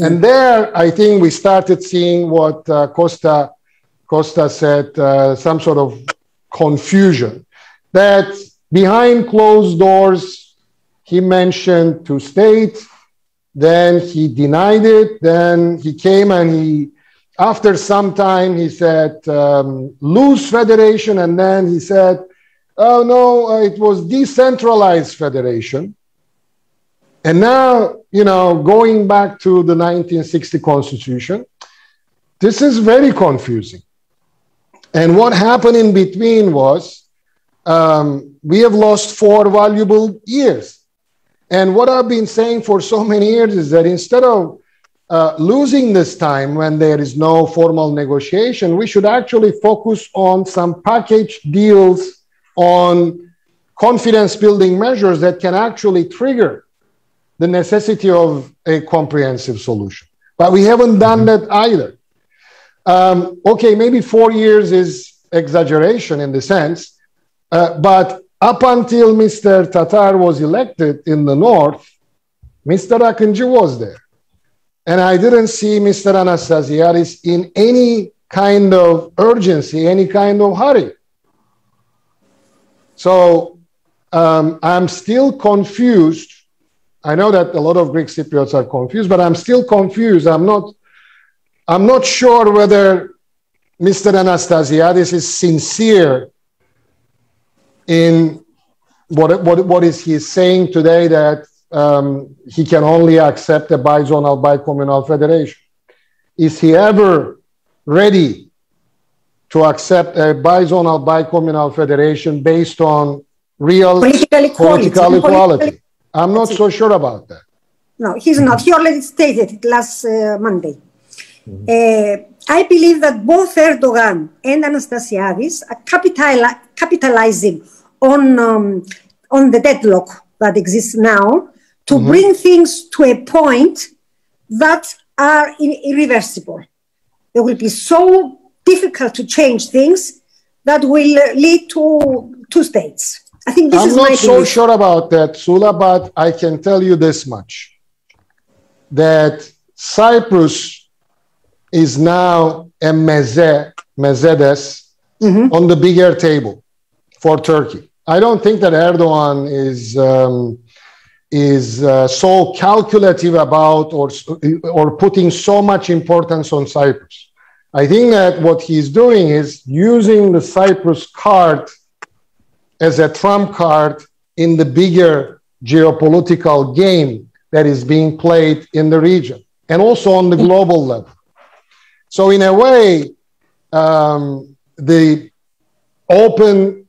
And there, I think we started seeing what Costa said, some sort of confusion, that behind closed doors, he mentioned two states, then he denied it, then he came and after some time, he said, loose federation, and then he said, oh no, it was decentralized federation. And now, going back to the 1960 Constitution, this is very confusing. And what happened in between was, we have lost 4 valuable years. And what I've been saying for so many years is that instead of losing this time when there is no formal negotiation, we should actually focus on some package deals on confidence building measures that can actually trigger the necessity of a comprehensive solution. But we haven't done that either. Okay, maybe 4 years is exaggeration in the sense, but up until Mr. Tatar was elected in the north, Mr. Akıncı was there. And I didn't see Mr. Anastasiadis in any kind of urgency, any kind of hurry. So I'm still confused. I know that a lot of Greek Cypriots are confused, but I'm still confused. I'm not sure whether Mr. Anastasiadis is sincere in what is he saying today, that he can only accept a bizonal, bicommunal federation. Is he ever ready to accept a bizonal, bicommunal federation based on real political equality? I'm not so sure about that. No, he's not. He already stated it last Monday. I believe that both Erdogan and Anastasiadis are capitalizing on the deadlock that exists now to bring things to a point that are irreversible. It will be so difficult to change things that will lead to 2 states. I think this is my belief. I'm not so sure about that, Soula, but I can tell you this much, that Cyprus is now a Mezedes on the bigger table for Turkey. I don't think that Erdogan is so calculative about or putting so much importance on Cyprus. I think that what he's doing is using the Cyprus card as a trump card in the bigger geopolitical game that is being played in the region and also on the global level. So in a way, the open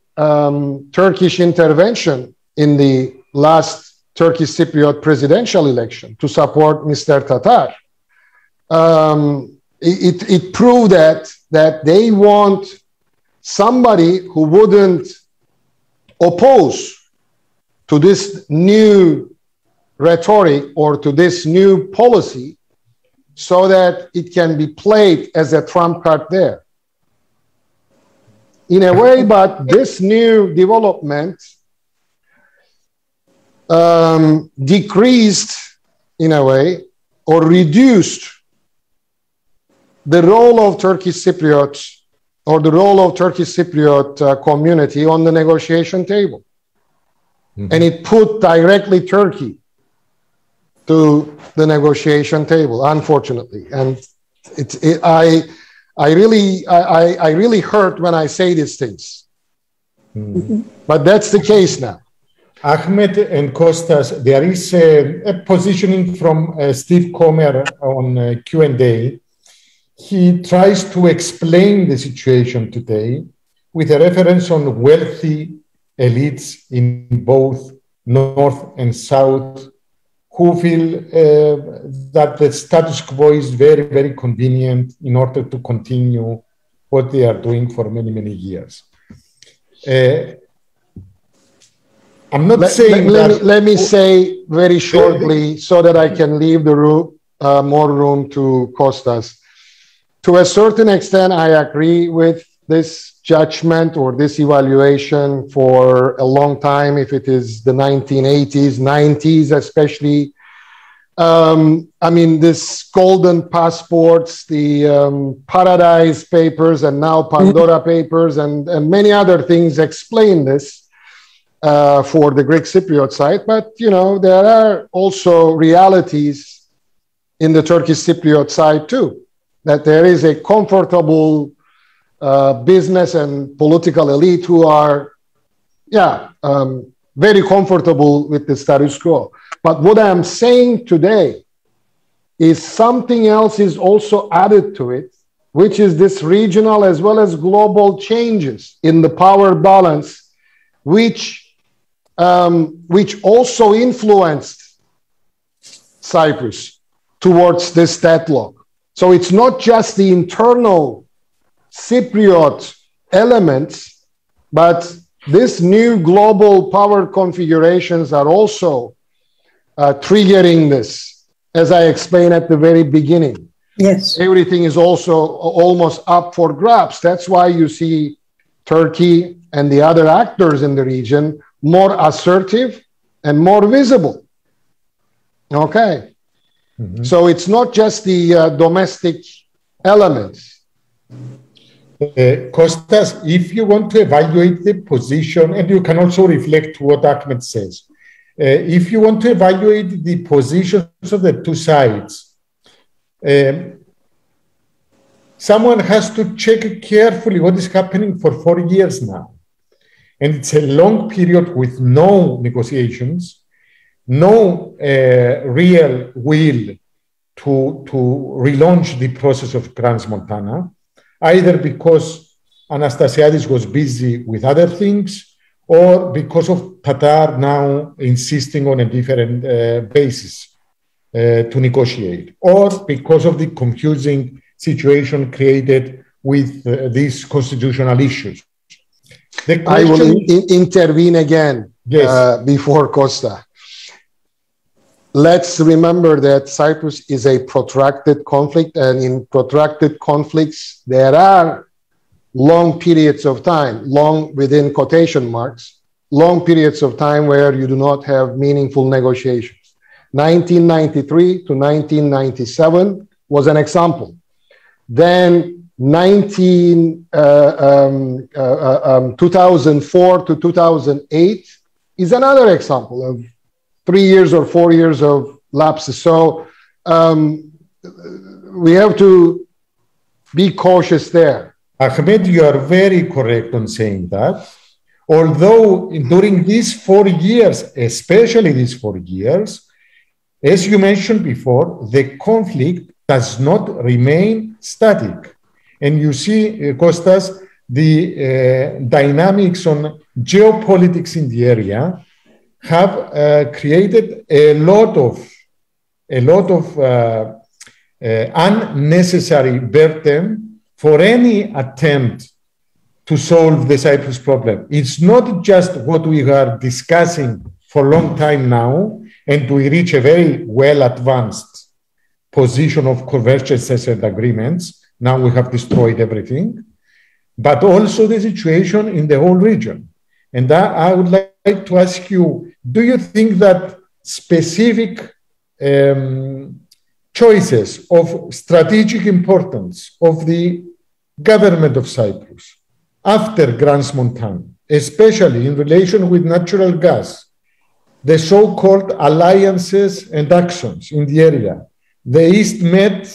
Turkish intervention in the last Turkish Cypriot presidential election to support Mr. Tatar, it proved that they want somebody who wouldn't oppose to this new rhetoric or to this new policy so that it can be played as a trump card there. In a way, but this new development decreased, in a way, or reduced the role of Turkish Cypriots or the role of Turkish Cypriot community on the negotiation table. And it put directly Turkey to the negotiation table, unfortunately. And I really hurt when I say these things. But that's the case now. Ahmet and Costas, there is a positioning from Steve Comer on Q&A. He tries to explain the situation today with a reference on wealthy elites in both North and South who feel that the status quo is very, very convenient in order to continue what they are doing for many, many years. I'm not saying that... Let me say very shortly so that I can leave the room, more room to Costas. To a certain extent, I agree with this judgment or this evaluation for a long time, if it is the 1980s, 90s especially. I mean, this golden passports, the Paradise Papers, and now Pandora Papers, and many other things explain this for the Greek Cypriot side. But, you know, there are also realities in the Turkish Cypriot side too, that there is a comfortable business and political elite who are, very comfortable with the status quo. But what I'm saying today is something else is also added to it, which is this regional as well as global changes in the power balance, which also influenced Cyprus towards this deadlock. So it's not just the internal Cypriot elements, but this new global power configurations are also triggering this, as I explained at the very beginning. Yes. Everything is also almost up for grabs. That's why you see Turkey and the other actors in the region more assertive and more visible. Okay. Mm-hmm. So it's not just the domestic elements. Costas, if you want to evaluate the position, and you can also reflect what Ahmet says, if you want to evaluate the positions of the two sides, someone has to check carefully what is happening for 4 years now. And it's a long period with no negotiations, no real will to relaunch the process of Crans-Montana, either because Anastasiadis was busy with other things or because of Qatar now insisting on a different basis to negotiate, or because of the confusing situation created with these constitutional issues. I will intervene again. Yes. Before Costa. Let's remember that Cyprus is a protracted conflict, and in protracted conflicts, there are long periods of time, long within quotation marks, long periods of time where you do not have meaningful negotiations. 1993 to 1997 was an example. Then 2004 to 2008 is another example of 3 years or 4 years of lapses. So we have to be cautious there. Ahmed, you are very correct on saying that. Although during these 4 years, especially these 4 years, as you mentioned before, the conflict does not remain static. And you see, Costas, the dynamics on geopolitics in the area have created a lot of unnecessary burden for any attempt to solve the Cyprus problem. It's not just what we are discussing for a long time now, and we reach a very well-advanced position of convergences and agreements. Now we have destroyed everything, but also the situation in the whole region. And I would like to ask you, do you think that specific choices of strategic importance of the government of Cyprus after Crans-Montana, especially in relation with natural gas, the so-called alliances and actions in the area, the East Med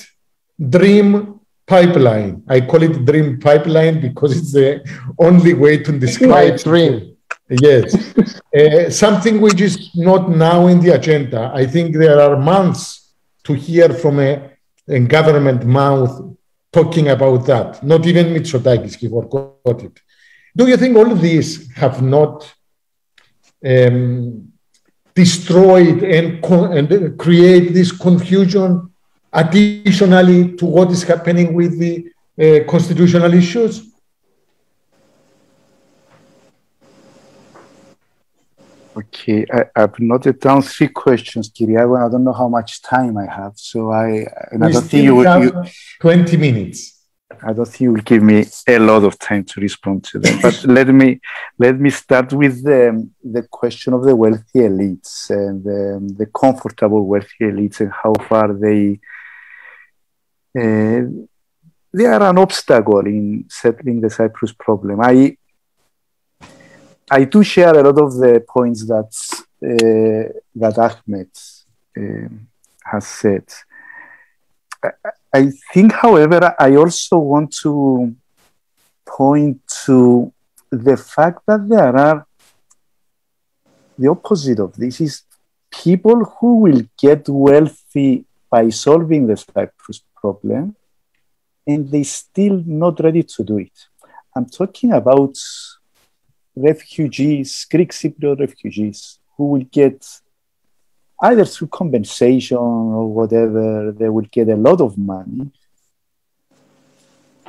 Dream Pipeline. I call it Dream Pipeline because it's the only way to describe dream. Yes. Something which is not now in the agenda. I think there are months to hear from a government mouth talking about that. Not even Mitsotakis, he forgot it. Do you think all of these have not destroyed and create this confusion additionally to what is happening with the constitutional issues? Okay, I've noted down 3 questions, Kyriakos, and I don't know how much time I have. So I don't think you will. 20 minutes. I don't think you will give me a lot of time to respond to them. But let me start with the question of the wealthy elites and the comfortable wealthy elites and how far they are an obstacle in settling the Cyprus problem. I do share a lot of the points that Ahmet has said. I think, however, I also want to point to the fact that there are the opposite of this is people who will get wealthy by solving the Cyprus problem, and they're still not ready to do it. I'm talking about refugees, Greek Cypriot refugees, who will get either through compensation or whatever, they will get a lot of money,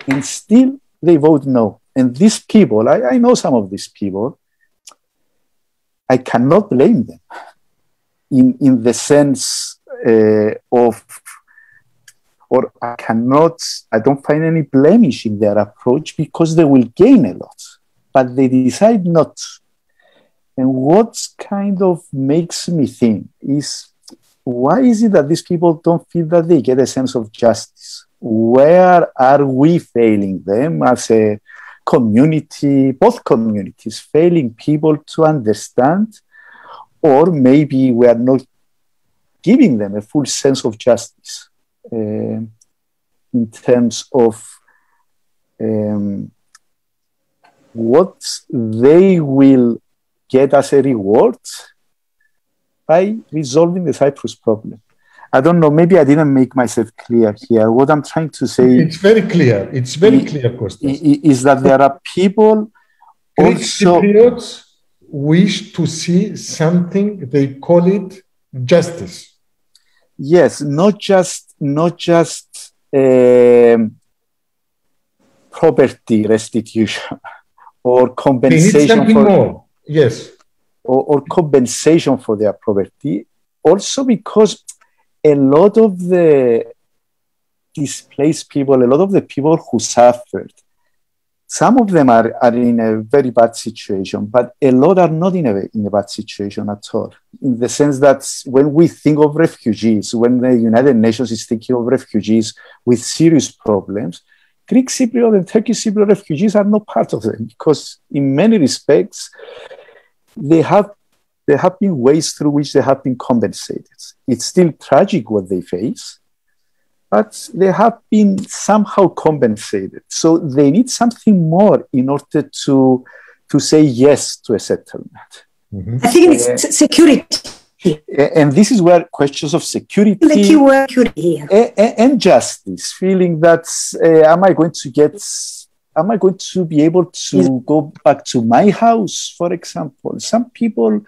and still they vote no. And these people, I know some of these people, I cannot blame them in the sense of, or I don't find any blemish in their approach because they will gain a lot, but they decide not to. And what kind of makes me think is, why is it that these people don't feel that they get a sense of justice? Where are we failing them as a community, both communities, failing people to understand, or maybe we are not giving them a full sense of justice in terms of what they will get as a reward by resolving the Cyprus problem. I don't know, maybe I didn't make myself clear here. What I'm trying to say... It's very clear. It's very clear, Costas. Is that there are people Greek Cypriots wish to see something, they call it justice. Yes, not just property restitution or compensation. They need something more. Yes. Or compensation for their property. Also because a lot of the displaced people, a lot of the people who suffered, some of them are in a very bad situation, but a lot are not in a bad situation at all. In the sense that when we think of refugees, when the United Nations is thinking of refugees with serious problems, Greek Cypriot and Turkish Cypriot refugees are not part of them, because in many respects, there have been ways through which they have been compensated. It's still tragic what they face, but they have been somehow compensated. So they need something more in order to say yes to a settlement. Mm-hmm. I think it's security. And this is where questions of security, the key word security, and justice, feeling that am I going to be able to go back to my house, for example? Some people,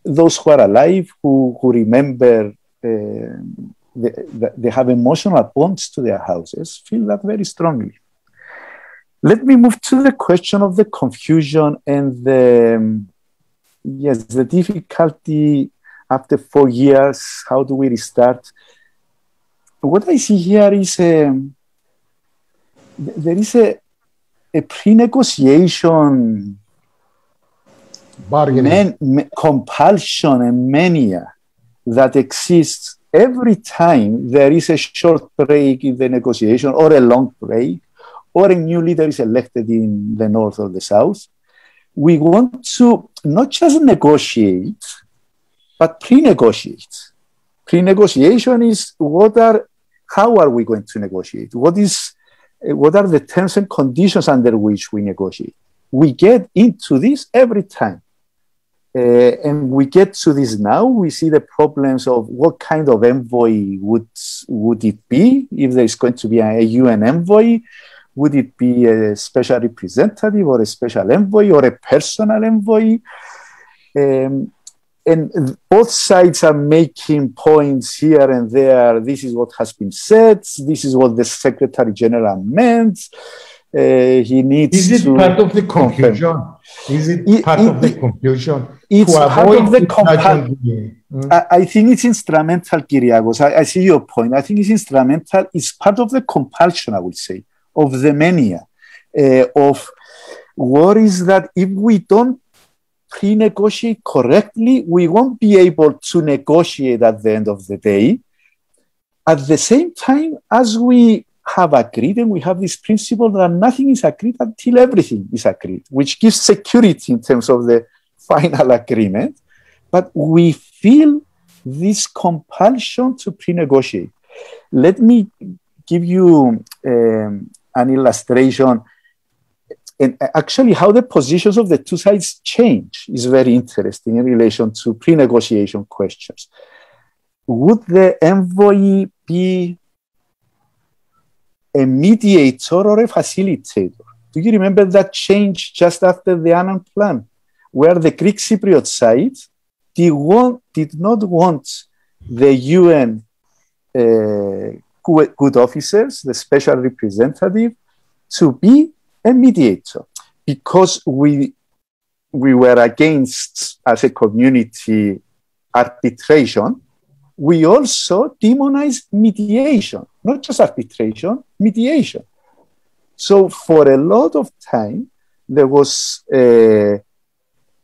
those who are alive, who remember, they have emotional bonds to their houses, feel that very strongly. Let me move to the question of the confusion and the difficulty after 4 years. How do we restart? What I see here is there is a pre-negotiation compulsion and mania that exists every time there is a short break in the negotiation or a long break, or a new leader is elected in the north or the south. We want to not just negotiate, but pre-negotiate. Pre-negotiation is how are we going to negotiate? What are the terms and conditions under which we negotiate? We get into this every time. And we get to this now. We see the problems of what kind of envoy would it be if there is going to be a UN envoy. Would it be a special representative or a special envoy or a personal envoy? And both sides are making points here and there. This is what has been said. This is what the Secretary General meant. He needs Is it part of the confusion? Is it part of the confusion? It's part of the compulsion. I think it's instrumental, Kyriakos. I see your point. I think it's instrumental. It's part of the compulsion, I would say, of the mania, of worries that if we don't pre-negotiate correctly, we won't be able to negotiate at the end of the day. At the same time, as we have agreed, and we have this principle that nothing is agreed until everything is agreed, which gives security in terms of the final agreement. But we feel this compulsion to pre-negotiate. Let me give you an illustration. And actually, how the positions of the two sides change is very interesting in relation to pre-negotiation questions. Would the envoy be a mediator or a facilitator? Do you remember that change just after the Annan plan, where the Greek Cypriot side did not want the UN good officers, the special representative, to be a mediator, because we were against, as a community, arbitration. We also demonized mediation, not just arbitration, mediation. So for a lot of time, there was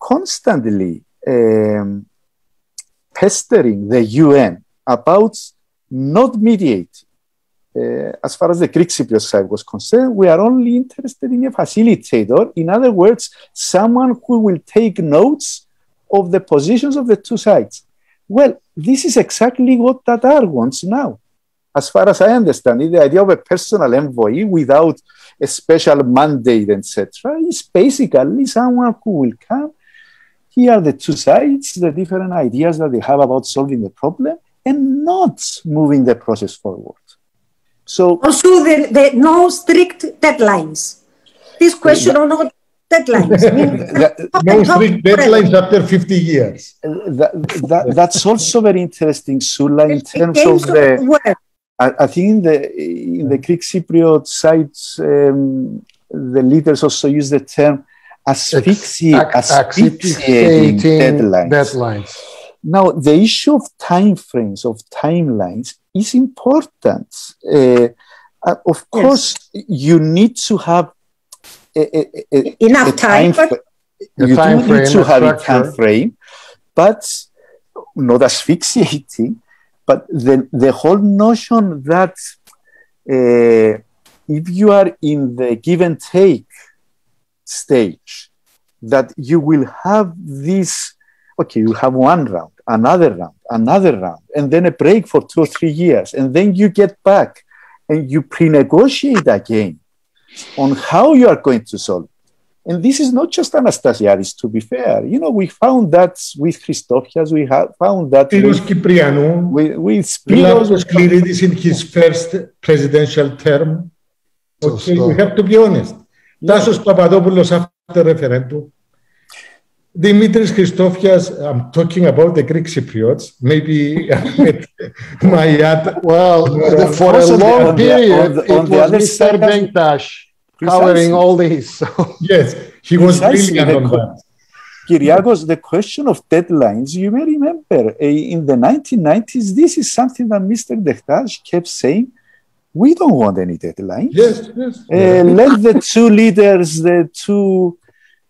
constantly pestering the UN about not mediating. As far as the Greek Cypriot side was concerned, we are only interested in a facilitator. In other words, someone who will take notes of the positions of the two sides. Well, this is exactly what Tatar wants now. As far as I understand it, the idea of a personal envoy without a special mandate, etc., is basically someone who will come. Here are the two sides, the different ideas that they have about solving the problem, and not moving the process forward. So also, the no strict deadlines. This question on no deadlines. No strict deadlines after 50 years. That's also very interesting, Soula, in terms of the. I think in the Greek Cypriot side, the leaders also use the term asphyxiating deadlines. Now, the issue of time frames, of timelines, is important. Of course, you need to have enough time. You do need to have a time frame, but not asphyxiating. But the whole notion that if you are in the give and take stage, that you will have this, okay, you have one round, another round, and then a break for 2 or 3 years, and then you get back and you pre-negotiate again on how you are going to solve it. And this is not just Anastasiadis, to be fair. You know, we found that with Christofias, we have found that with Spiros Kyriakos in his first presidential term. Okay, we have to be honest. Tassos Papadopoulos after referendum. Dimitris Christofias, I'm talking about the Greek Cypriots, maybe Ahmet might add. Well, for a long period, it was Mr. Denktash covering all these. So. Yes, he was brilliant on that. Kyriakos, the question of deadlines, you may remember in the 1990s, this is something that Mr. Denktash kept saying, we don't want any deadlines. Yes. Let the two leaders, the two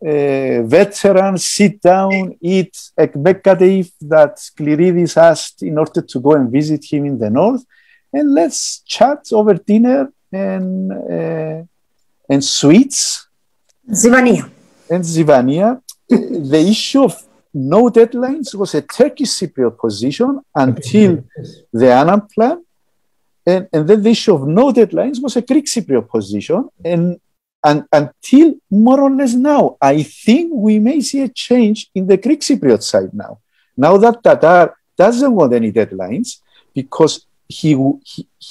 veterans sit down, eat ekmek kadayif that Kyriakos asked in order to go and visit him in the north, and let's chat over dinner and sweets. Zivania. The issue of no deadlines was a Turkish Cypriot position until the Annan plan. And then the issue of no deadlines was a Greek Cypriot position. And And until more or less now, I think we may see a change in the Greek Cypriot side now. Now that Tatar doesn't want any deadlines, because he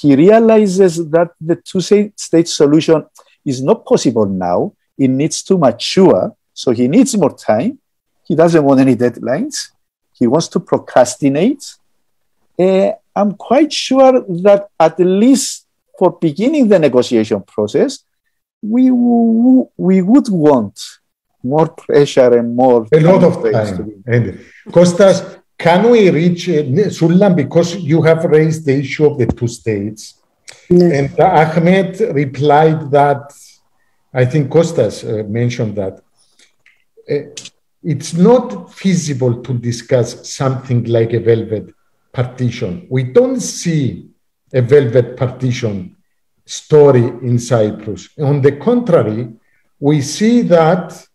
realizes that the two-state solution is not possible now. It needs to mature, so he needs more time. He doesn't want any deadlines. He wants to procrastinate. I'm quite sure that at least for beginning the negotiation process, we would want more pressure and more... A lot of time. And Costas, can we reach Soula, because you have raised the issue of the two states? No. And Ahmet replied that, I think Costas mentioned that, it's not feasible to discuss something like a velvet partition. We don't see a velvet partition story in Cyprus. On the contrary, we see that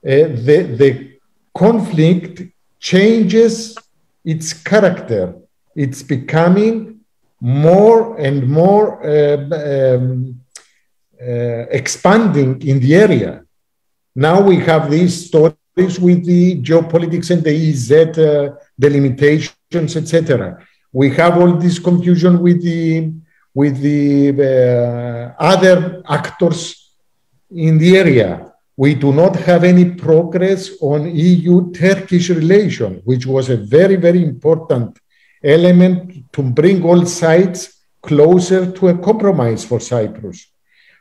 the conflict changes its character. It's becoming more and more expanding in the area. Now we have these stories with the geopolitics and the EZ delimitations, etc. We have all this confusion with the other actors in the area. We do not have any progress on EU-Turkish relation, which was a very, very important element to bring all sides closer to a compromise for Cyprus.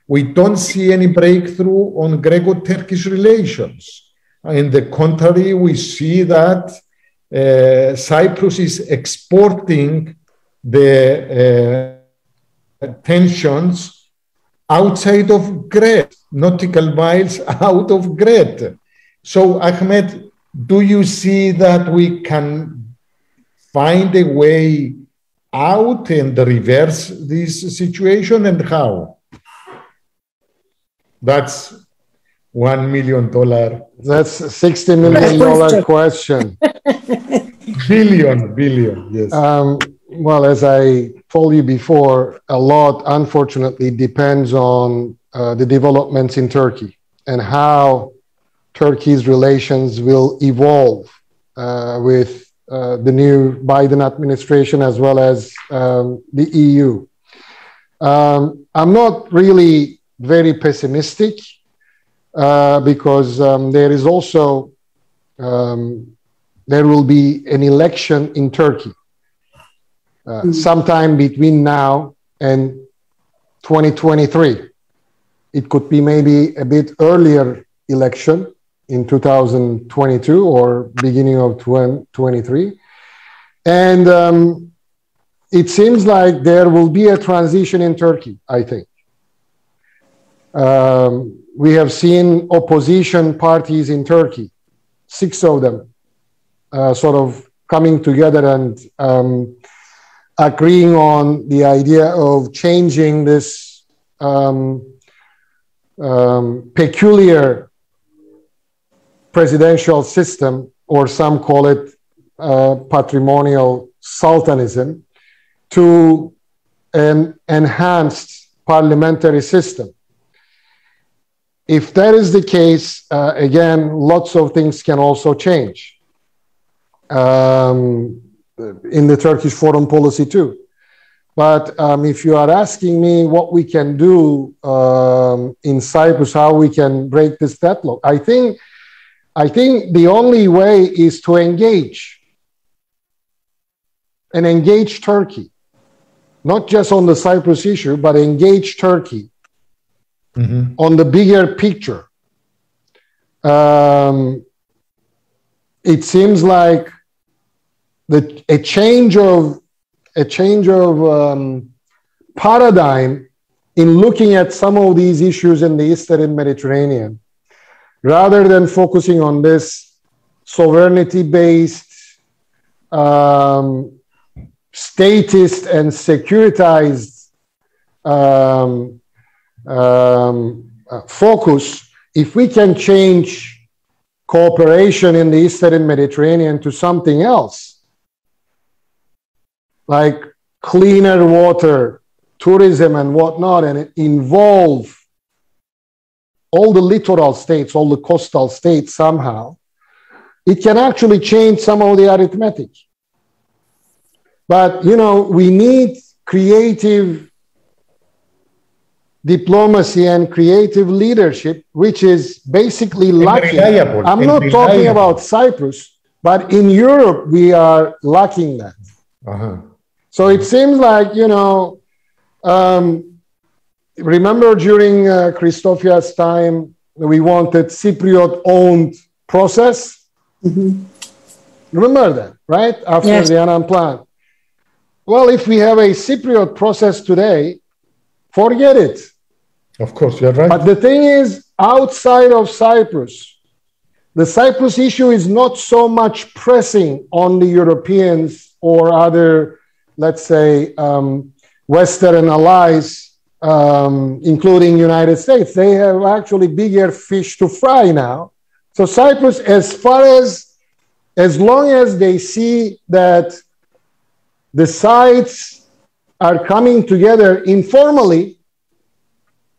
We don't see any breakthrough on Greco-Turkish relations. On the contrary, we see that Cyprus is exporting the tensions outside of Crete, nautical miles out of Crete. So, Ahmet, do you see that we can find a way out and reverse this situation, and how? That's $1 million. That's $60 million question. Billion, yes. Well, as I told you before, a lot, unfortunately, depends on the developments in Turkey and how Turkey's relations will evolve with the new Biden administration as well as the EU. I'm not really very pessimistic because there is also, there will be an election in Turkey sometime between now and 2023. It could be maybe a bit earlier election in 2022 or beginning of 2023. And it seems like there will be a transition in Turkey, I think. We have seen opposition parties in Turkey, 6 of them, sort of coming together and agreeing on the idea of changing this peculiar presidential system, or some call it patrimonial sultanism, to an enhanced parliamentary system. If that is the case, again, lots of things can also change in the Turkish foreign policy too. But if you are asking me what we can do in Cyprus, how we can break this deadlock, I think the only way is to engage and engage Turkey, not just on the Cyprus issue, but engage Turkey on the bigger picture. It seems like a change of paradigm in looking at some of these issues in the Eastern Mediterranean, rather than focusing on this sovereignty-based, statist and securitized focus. If we can change cooperation in the Eastern Mediterranean to something else, like cleaner water, tourism and whatnot, and involve all the littoral states, all the coastal states somehow, it can actually change some of the arithmetic. But, you know, we need creative diplomacy and creative leadership, which is basically lacking. I'm not talking about Cyprus, but in Europe, we are lacking that. So it seems like, you know, remember during Christofias' time, we wanted Cypriot-owned process? Remember that, right? After the Annan plan. Well, if we have a Cypriot process today, forget it. Of course, you're right. But the thing is, outside of Cyprus, the Cyprus issue is not so much pressing on the Europeans or other, let's say, Western allies, including United States. They have actually bigger fish to fry now. So Cyprus, as long as they see that the sides are coming together informally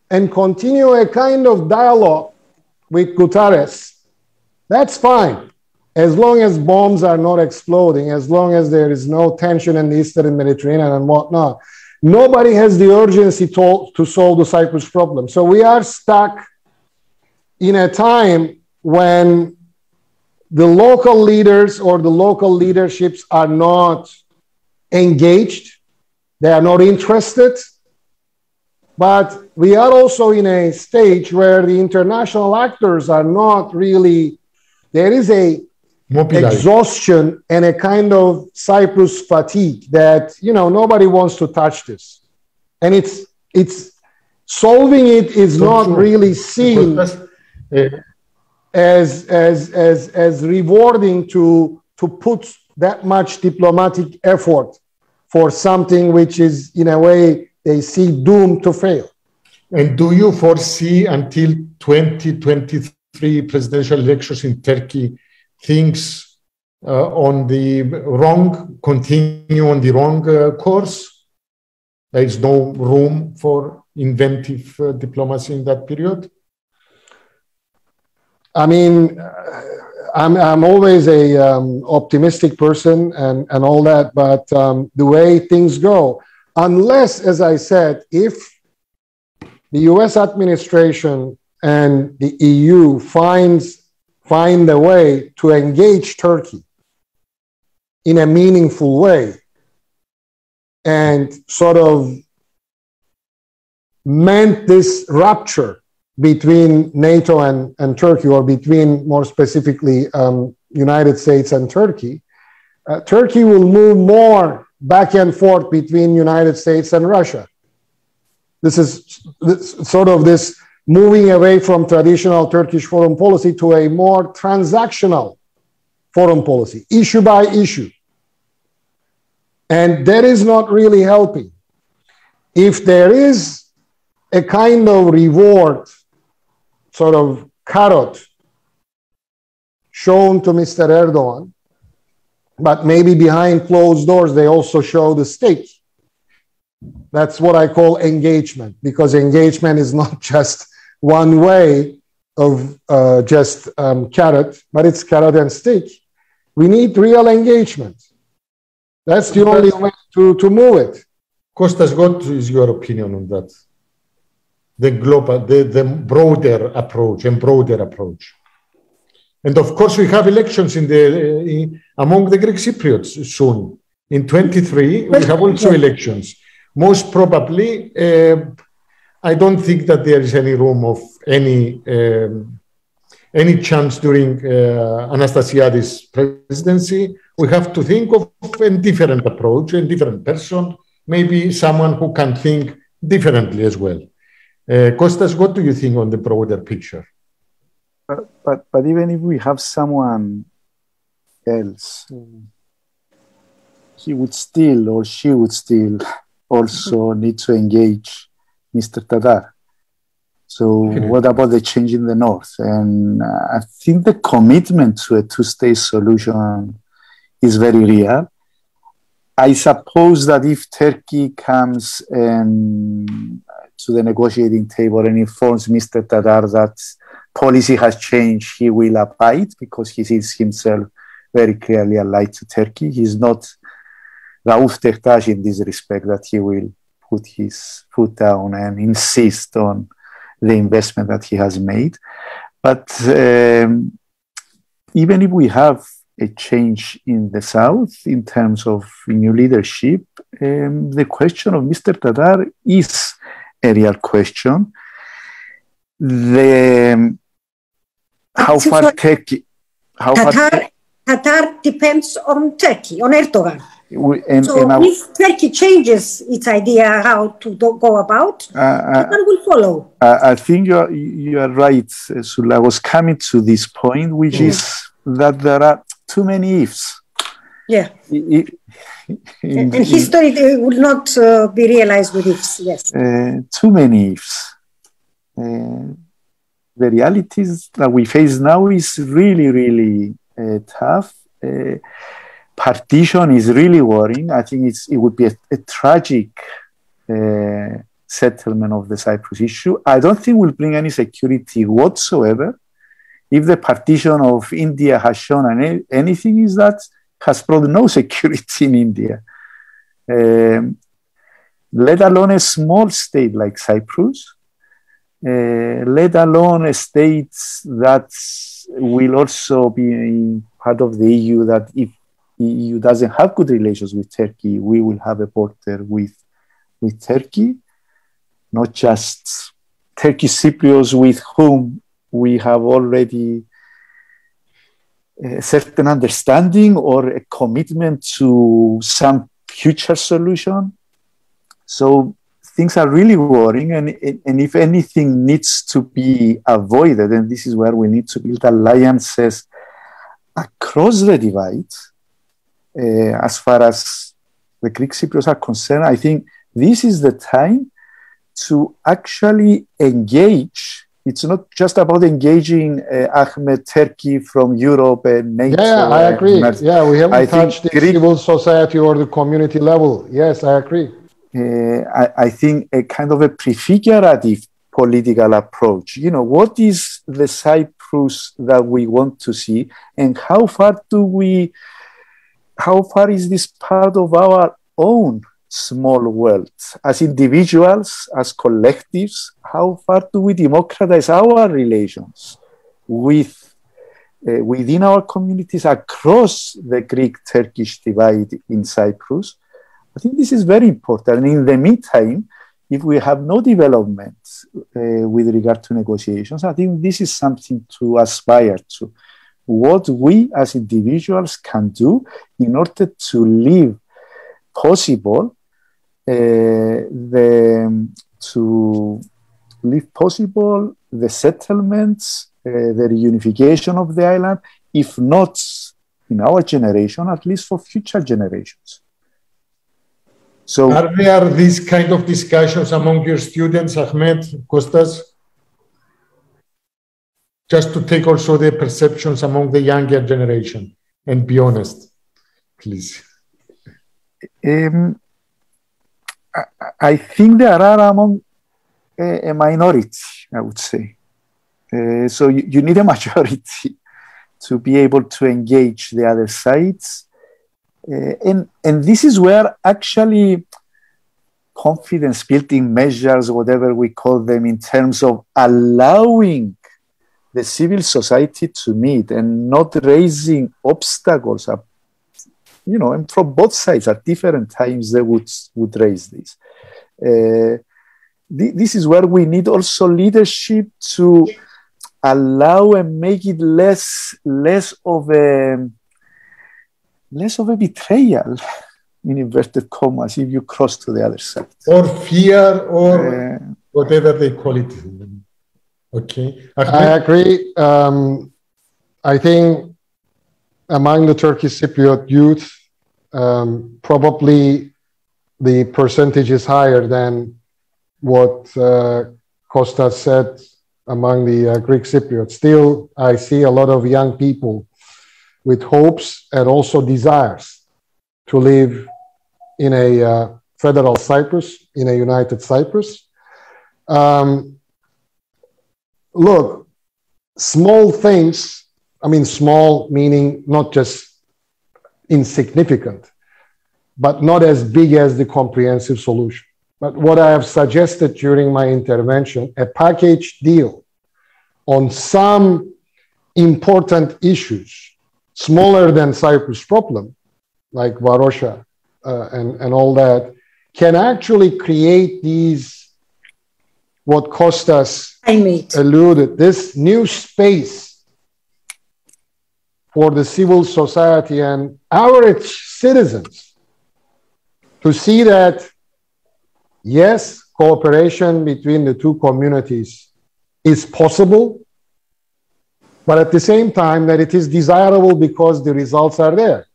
and continue a kind of dialogue with Guterres, that's fine. As long as bombs are not exploding, as long as there is no tension in the Eastern Mediterranean and whatnot, nobody has the urgency to solve the Cyprus problem. So we are stuck in a time when the local leaders or the local leaderships are not engaged, they are not interested, but we are also in a stage where the international actors are not really, there is a exhaustion and a kind of Cyprus fatigue that, you know, nobody wants to touch this. And it's solving it is not really seen as rewarding to put that much diplomatic effort for something which is, in a way, they see doomed to fail. And do you foresee until 2023 presidential elections in Turkey things continue on the wrong course? There is no room for inventive diplomacy in that period? I mean, I'm always a optimistic person and all that, but the way things go, unless, as I said, if the US administration and the EU find a way to engage Turkey in a meaningful way and sort of mend this rupture between NATO and Turkey, or between, more specifically, United States and Turkey, Turkey will move more back and forth between United States and Russia. This is sort of this moving away from traditional Turkish foreign policy to a more transactional foreign policy, issue by issue. And that is not really helping. If there is a kind of reward, sort of carrot shown to Mr. Erdogan, but maybe behind closed doors, they also show the stick. That's what I call engagement, because engagement is not just one way of just carrot, but it's carrot and stick. We need real engagement. That's the only way to move it. Costas, what is your opinion on that? The global, the broader approach and broader approach. And of course, we have elections among the Greek Cypriots soon. In 23, we have also elections. Most probably, I don't think that there is any room of any chance during Anastasiadis' presidency. We have to think of a different approach, a different person, maybe someone who can think differently as well. Kostas, what do you think on the broader picture? But even if we have someone else, he would still, or she would still, also need to engage Mr. Tatar. So what about the change in the north? And I think the commitment to a two-state solution is very real. I suppose that if Turkey comes and to the negotiating table and informs Mr. Tatar that policy has changed, he will abide because he sees himself very clearly allied to Turkey. He's not Rauf Tektaş in this respect, that he will put his foot down and insist on the investment that he has made. But even if we have a change in the south in terms of new leadership, the question of Mr. Tatar is a real question. Qatar depends on Turkey, on Erdogan. If Turkey changes its idea how to go about, Qatar will follow. I think you are right, Soula. I was coming to this point, which is that there are too many ifs. Yeah. And history will not be realized with ifs, yes. Too many ifs. The realities that we face now is really, really tough. Partition is really worrying. I think it would be a tragic settlement of the Cyprus issue. I don't think will bring any security whatsoever. If the partition of India has shown anything, is that has brought no security in India, let alone a small state like Cyprus, let alone a state that will also be part of the EU, that if EU doesn't have good relations with Turkey, we will have a border with Turkey, not just Turkish Cypriots with whom we have already a certain understanding or a commitment to some future solution. So things are really worrying, and if anything needs to be avoided, and this is where we need to build alliances across the divide, as far as the Greek Cypriots are concerned, I think this is the time to actually engage. It's not just about engaging Ahmet, Turkey from Europe and NATO. Yeah, I agree. We haven't touched the civil society or the community level. Yes, I agree. I think a kind of a prefigurative political approach. What is the Cyprus that we want to see, and how far is this part of our own small world? As individuals, as collectives, how far do we democratize our relations within our communities across the Greek-Turkish divide in Cyprus? I think this is very important. In the meantime, if we have no developments with regard to negotiations, I think this is something to aspire to. What we as individuals can do in order to live possible the settlements, the reunification of the island, if not in our generation, at least for future generations. So, are there these kind of discussions among your students, Ahmet, Costas? Just to take also the perceptions among the younger generation and be honest, please. I think there are among a minority, I would say. So you need a majority to be able to engage the other sides. And this is where actually confidence building measures, whatever we call them, in terms of allowing the civil society to meet and not raising obstacles, and from both sides at different times they would raise this. This is where we need also leadership to allow and make it less of a betrayal, in inverted commas, if you cross to the other side. Or fear, or whatever they call it. Okay. I agree. I think among the Turkish Cypriot youth, probably the percentage is higher than what Costas said among the Greek Cypriots. Still, I see a lot of young people with hopes and also desires to live in a federal Cyprus, in a united Cyprus. Look, small things, I mean small meaning not just insignificant, but not as big as the comprehensive solution. But what I have suggested during my intervention, a package deal on some important issues, smaller than Cyprus problem, like Varosha and all that, can actually create these, what Costas alluded, this new space for the civil society and average citizens to see that, yes, cooperation between the two communities is possible, but at the same time that it is desirable because the results are there.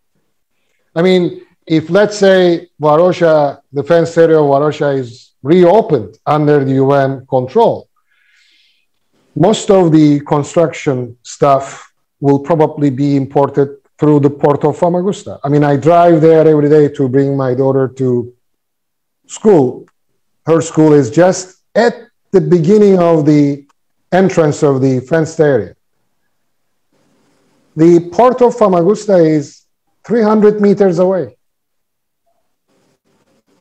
I mean, if let's say Varosha, the fenced area of Varosha is reopened under the UN control, most of the construction stuff will probably be imported through the port of Famagusta. I mean, I drive there every day to bring my daughter to school. Her school is just at the beginning of the entrance of the fenced area. The port of Famagusta is 300 meters away.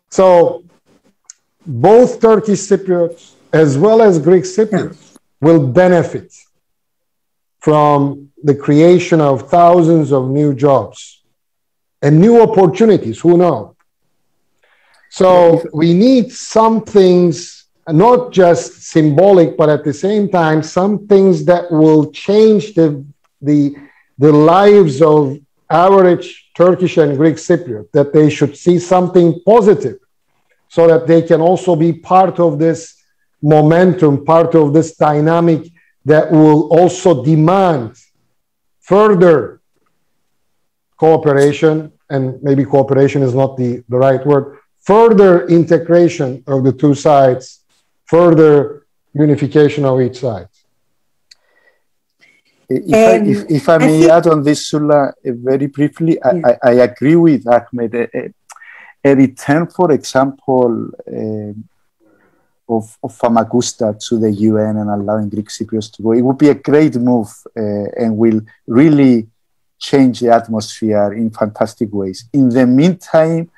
So both Turkish Cypriots as well as Greek Cypriots will benefit from the creation of thousands of new jobs and new opportunities, who knows? So we need some things, not just symbolic, but at the same time, some things that will change the lives of average Turkish and Greek Cypriot, that they should see something positive so that they can also be part of this momentum, part of this dynamic that will also demand further cooperation, and maybe cooperation is not the right word, further integration of the two sides, further unification of each side. If I may add on this, Soula, very briefly, I agree with Ahmet. A return, for example, of Famagusta to the UN and allowing Greek Cypriots to go, it would be a great move and will really change the atmosphere in fantastic ways. In the meantime,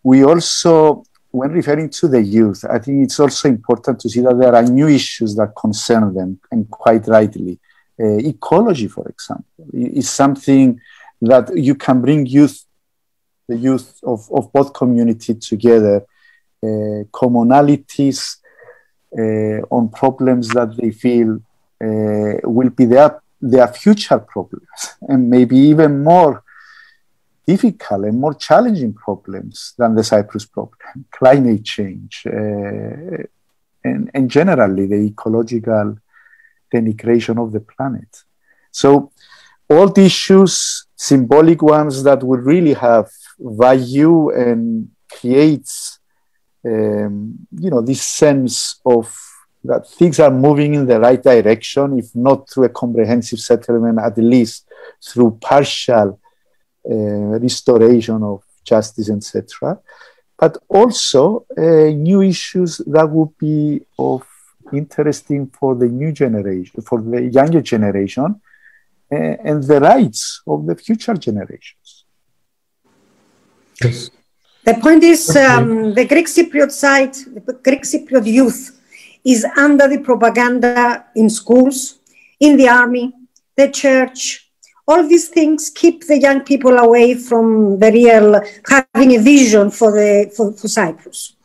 we also, when referring to the youth, I think it's also important to see that there are new issues that concern them, and quite rightly. Ecology, for example, is something that you can bring the youth of both communities together, commonalities on problems that they feel will be their future problems, and maybe even more difficult and more challenging problems than the Cyprus problem, climate change, and generally the ecological denigration of the planet. So all the issues, symbolic ones that would really have value and creates, this sense of that things are moving in the right direction, if not through a comprehensive settlement, at least through partial restoration of justice, etc. But also new issues that would be of interesting for the new generation, for the younger generation, and the rights of the future generations. Yes. The point is, the Greek Cypriot side, the Greek Cypriot youth is under the propaganda in schools, in the army, the church. All of these things keep the young people away from the real, having a vision for Cyprus.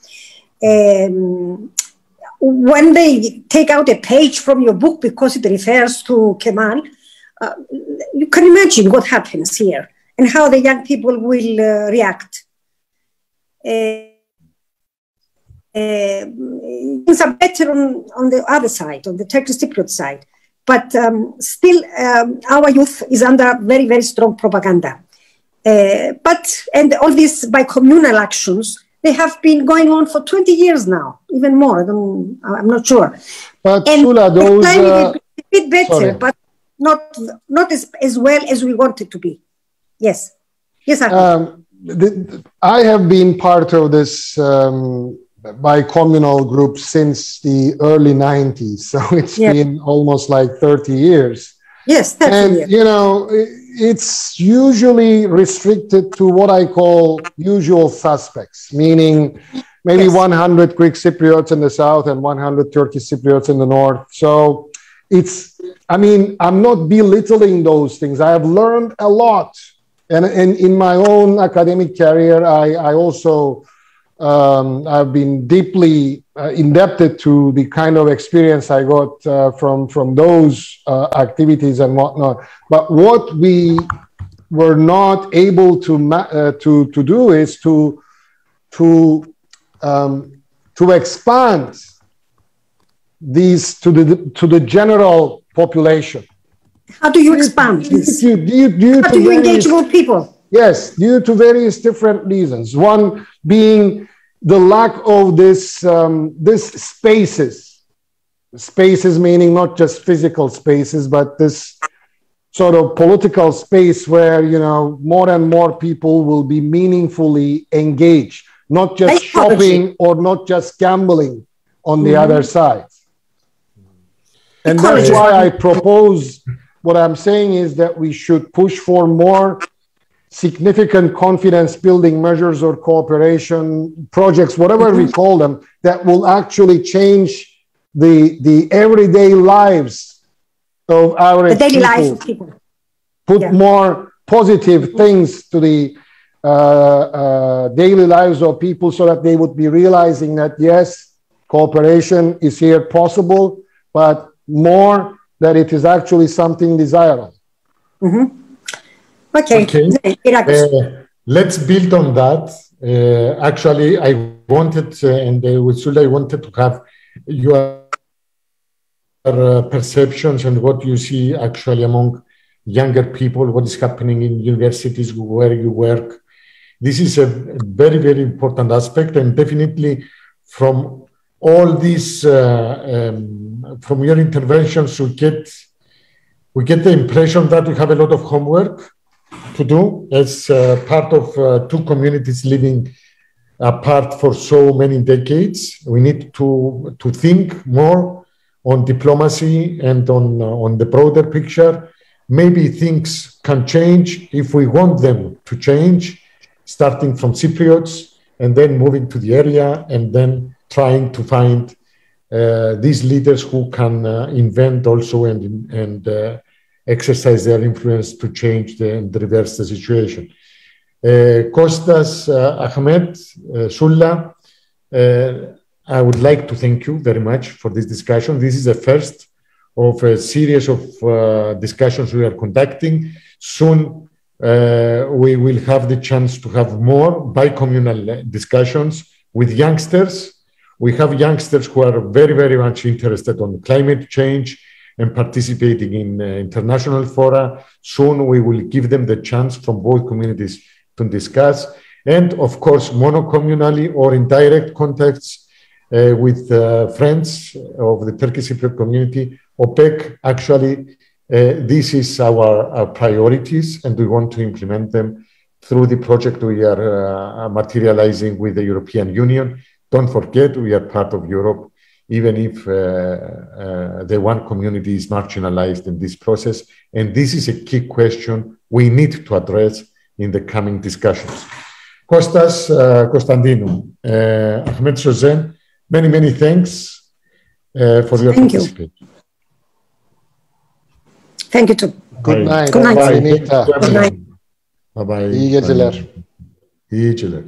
When they take out a page from your book because it refers to Kemal, you can imagine what happens here and how the young people will react. Things are better on the other side, on the Turkish Cypriot side, but still our youth is under very, very strong propaganda. And all this by communal actions, they have been going on for 20 years now, even more. I'm not sure. But Soula, those a bit better, but not as well as we want it to be. Yes, yes. I have been part of this bi-communal group since the early 90s. So it's been almost like 30 years. Yes, 30 and, years. You know, it's usually restricted to what I call usual suspects, meaning maybe 100 Greek Cypriots in the south and 100 Turkish Cypriots in the north. So it's, I mean, I'm not belittling those things. I have learned a lot. And in my own academic career, I also, I've been deeply indebted to the kind of experience I got from those activities and whatnot. But what we were not able to do is to expand these to the general population. How do you expand this? How do you engage more people? Yes, due to various different reasons. One being the lack of this spaces meaning not just physical spaces, but this sort of political space where, you know, more and more people will be meaningfully engaged, not just shopping or not just gambling on the other side. And that's why I propose, what I'm saying is that we should push for more significant confidence building measures or cooperation projects, whatever we call them, that will actually change the everyday lives of our daily life of people. Put more positive things to the daily lives of people so that they would be realizing that, yes, cooperation is here possible, but more that it is actually something desirable. Okay. Let's build on that. Actually, I wanted, and with Soula, I wanted to have your perceptions and what you see actually among younger people, what is happening in universities where you work. This is a very, very important aspect, and definitely from all these, from your interventions, we get the impression that we have a lot of homework to do as part of two communities living apart for so many decades. We need to think more on diplomacy and on the broader picture. Maybe things can change if we want them to change, starting from Cypriots and then moving to the area and then trying to find these leaders who can invent also and exercise their influence to change and reverse the situation. Costas, Ahmet, Soula, I would like to thank you very much for this discussion. This is the first of a series of discussions we are conducting. Soon we will have the chance to have more bi-communal discussions with youngsters. We have youngsters who are very, very much interested on climate change and participating in international fora. Soon we will give them the chance from both communities to discuss. And of course, monocommunally or in direct contacts with friends of the Turkish Cypriot community. OPEK, actually, this is our priorities, and we want to implement them through the project we are materializing with the European Union. Don't forget, we are part of Europe, even if the one community is marginalized in this process. And this is a key question we need to address in the coming discussions. Costas, Constantinou, Ahmet, Sözen, many, many thanks for your participation. Thank you too. Good night. Good night. Bye, Nita. Good night. Bye bye. İyi geceler. İyi geceler.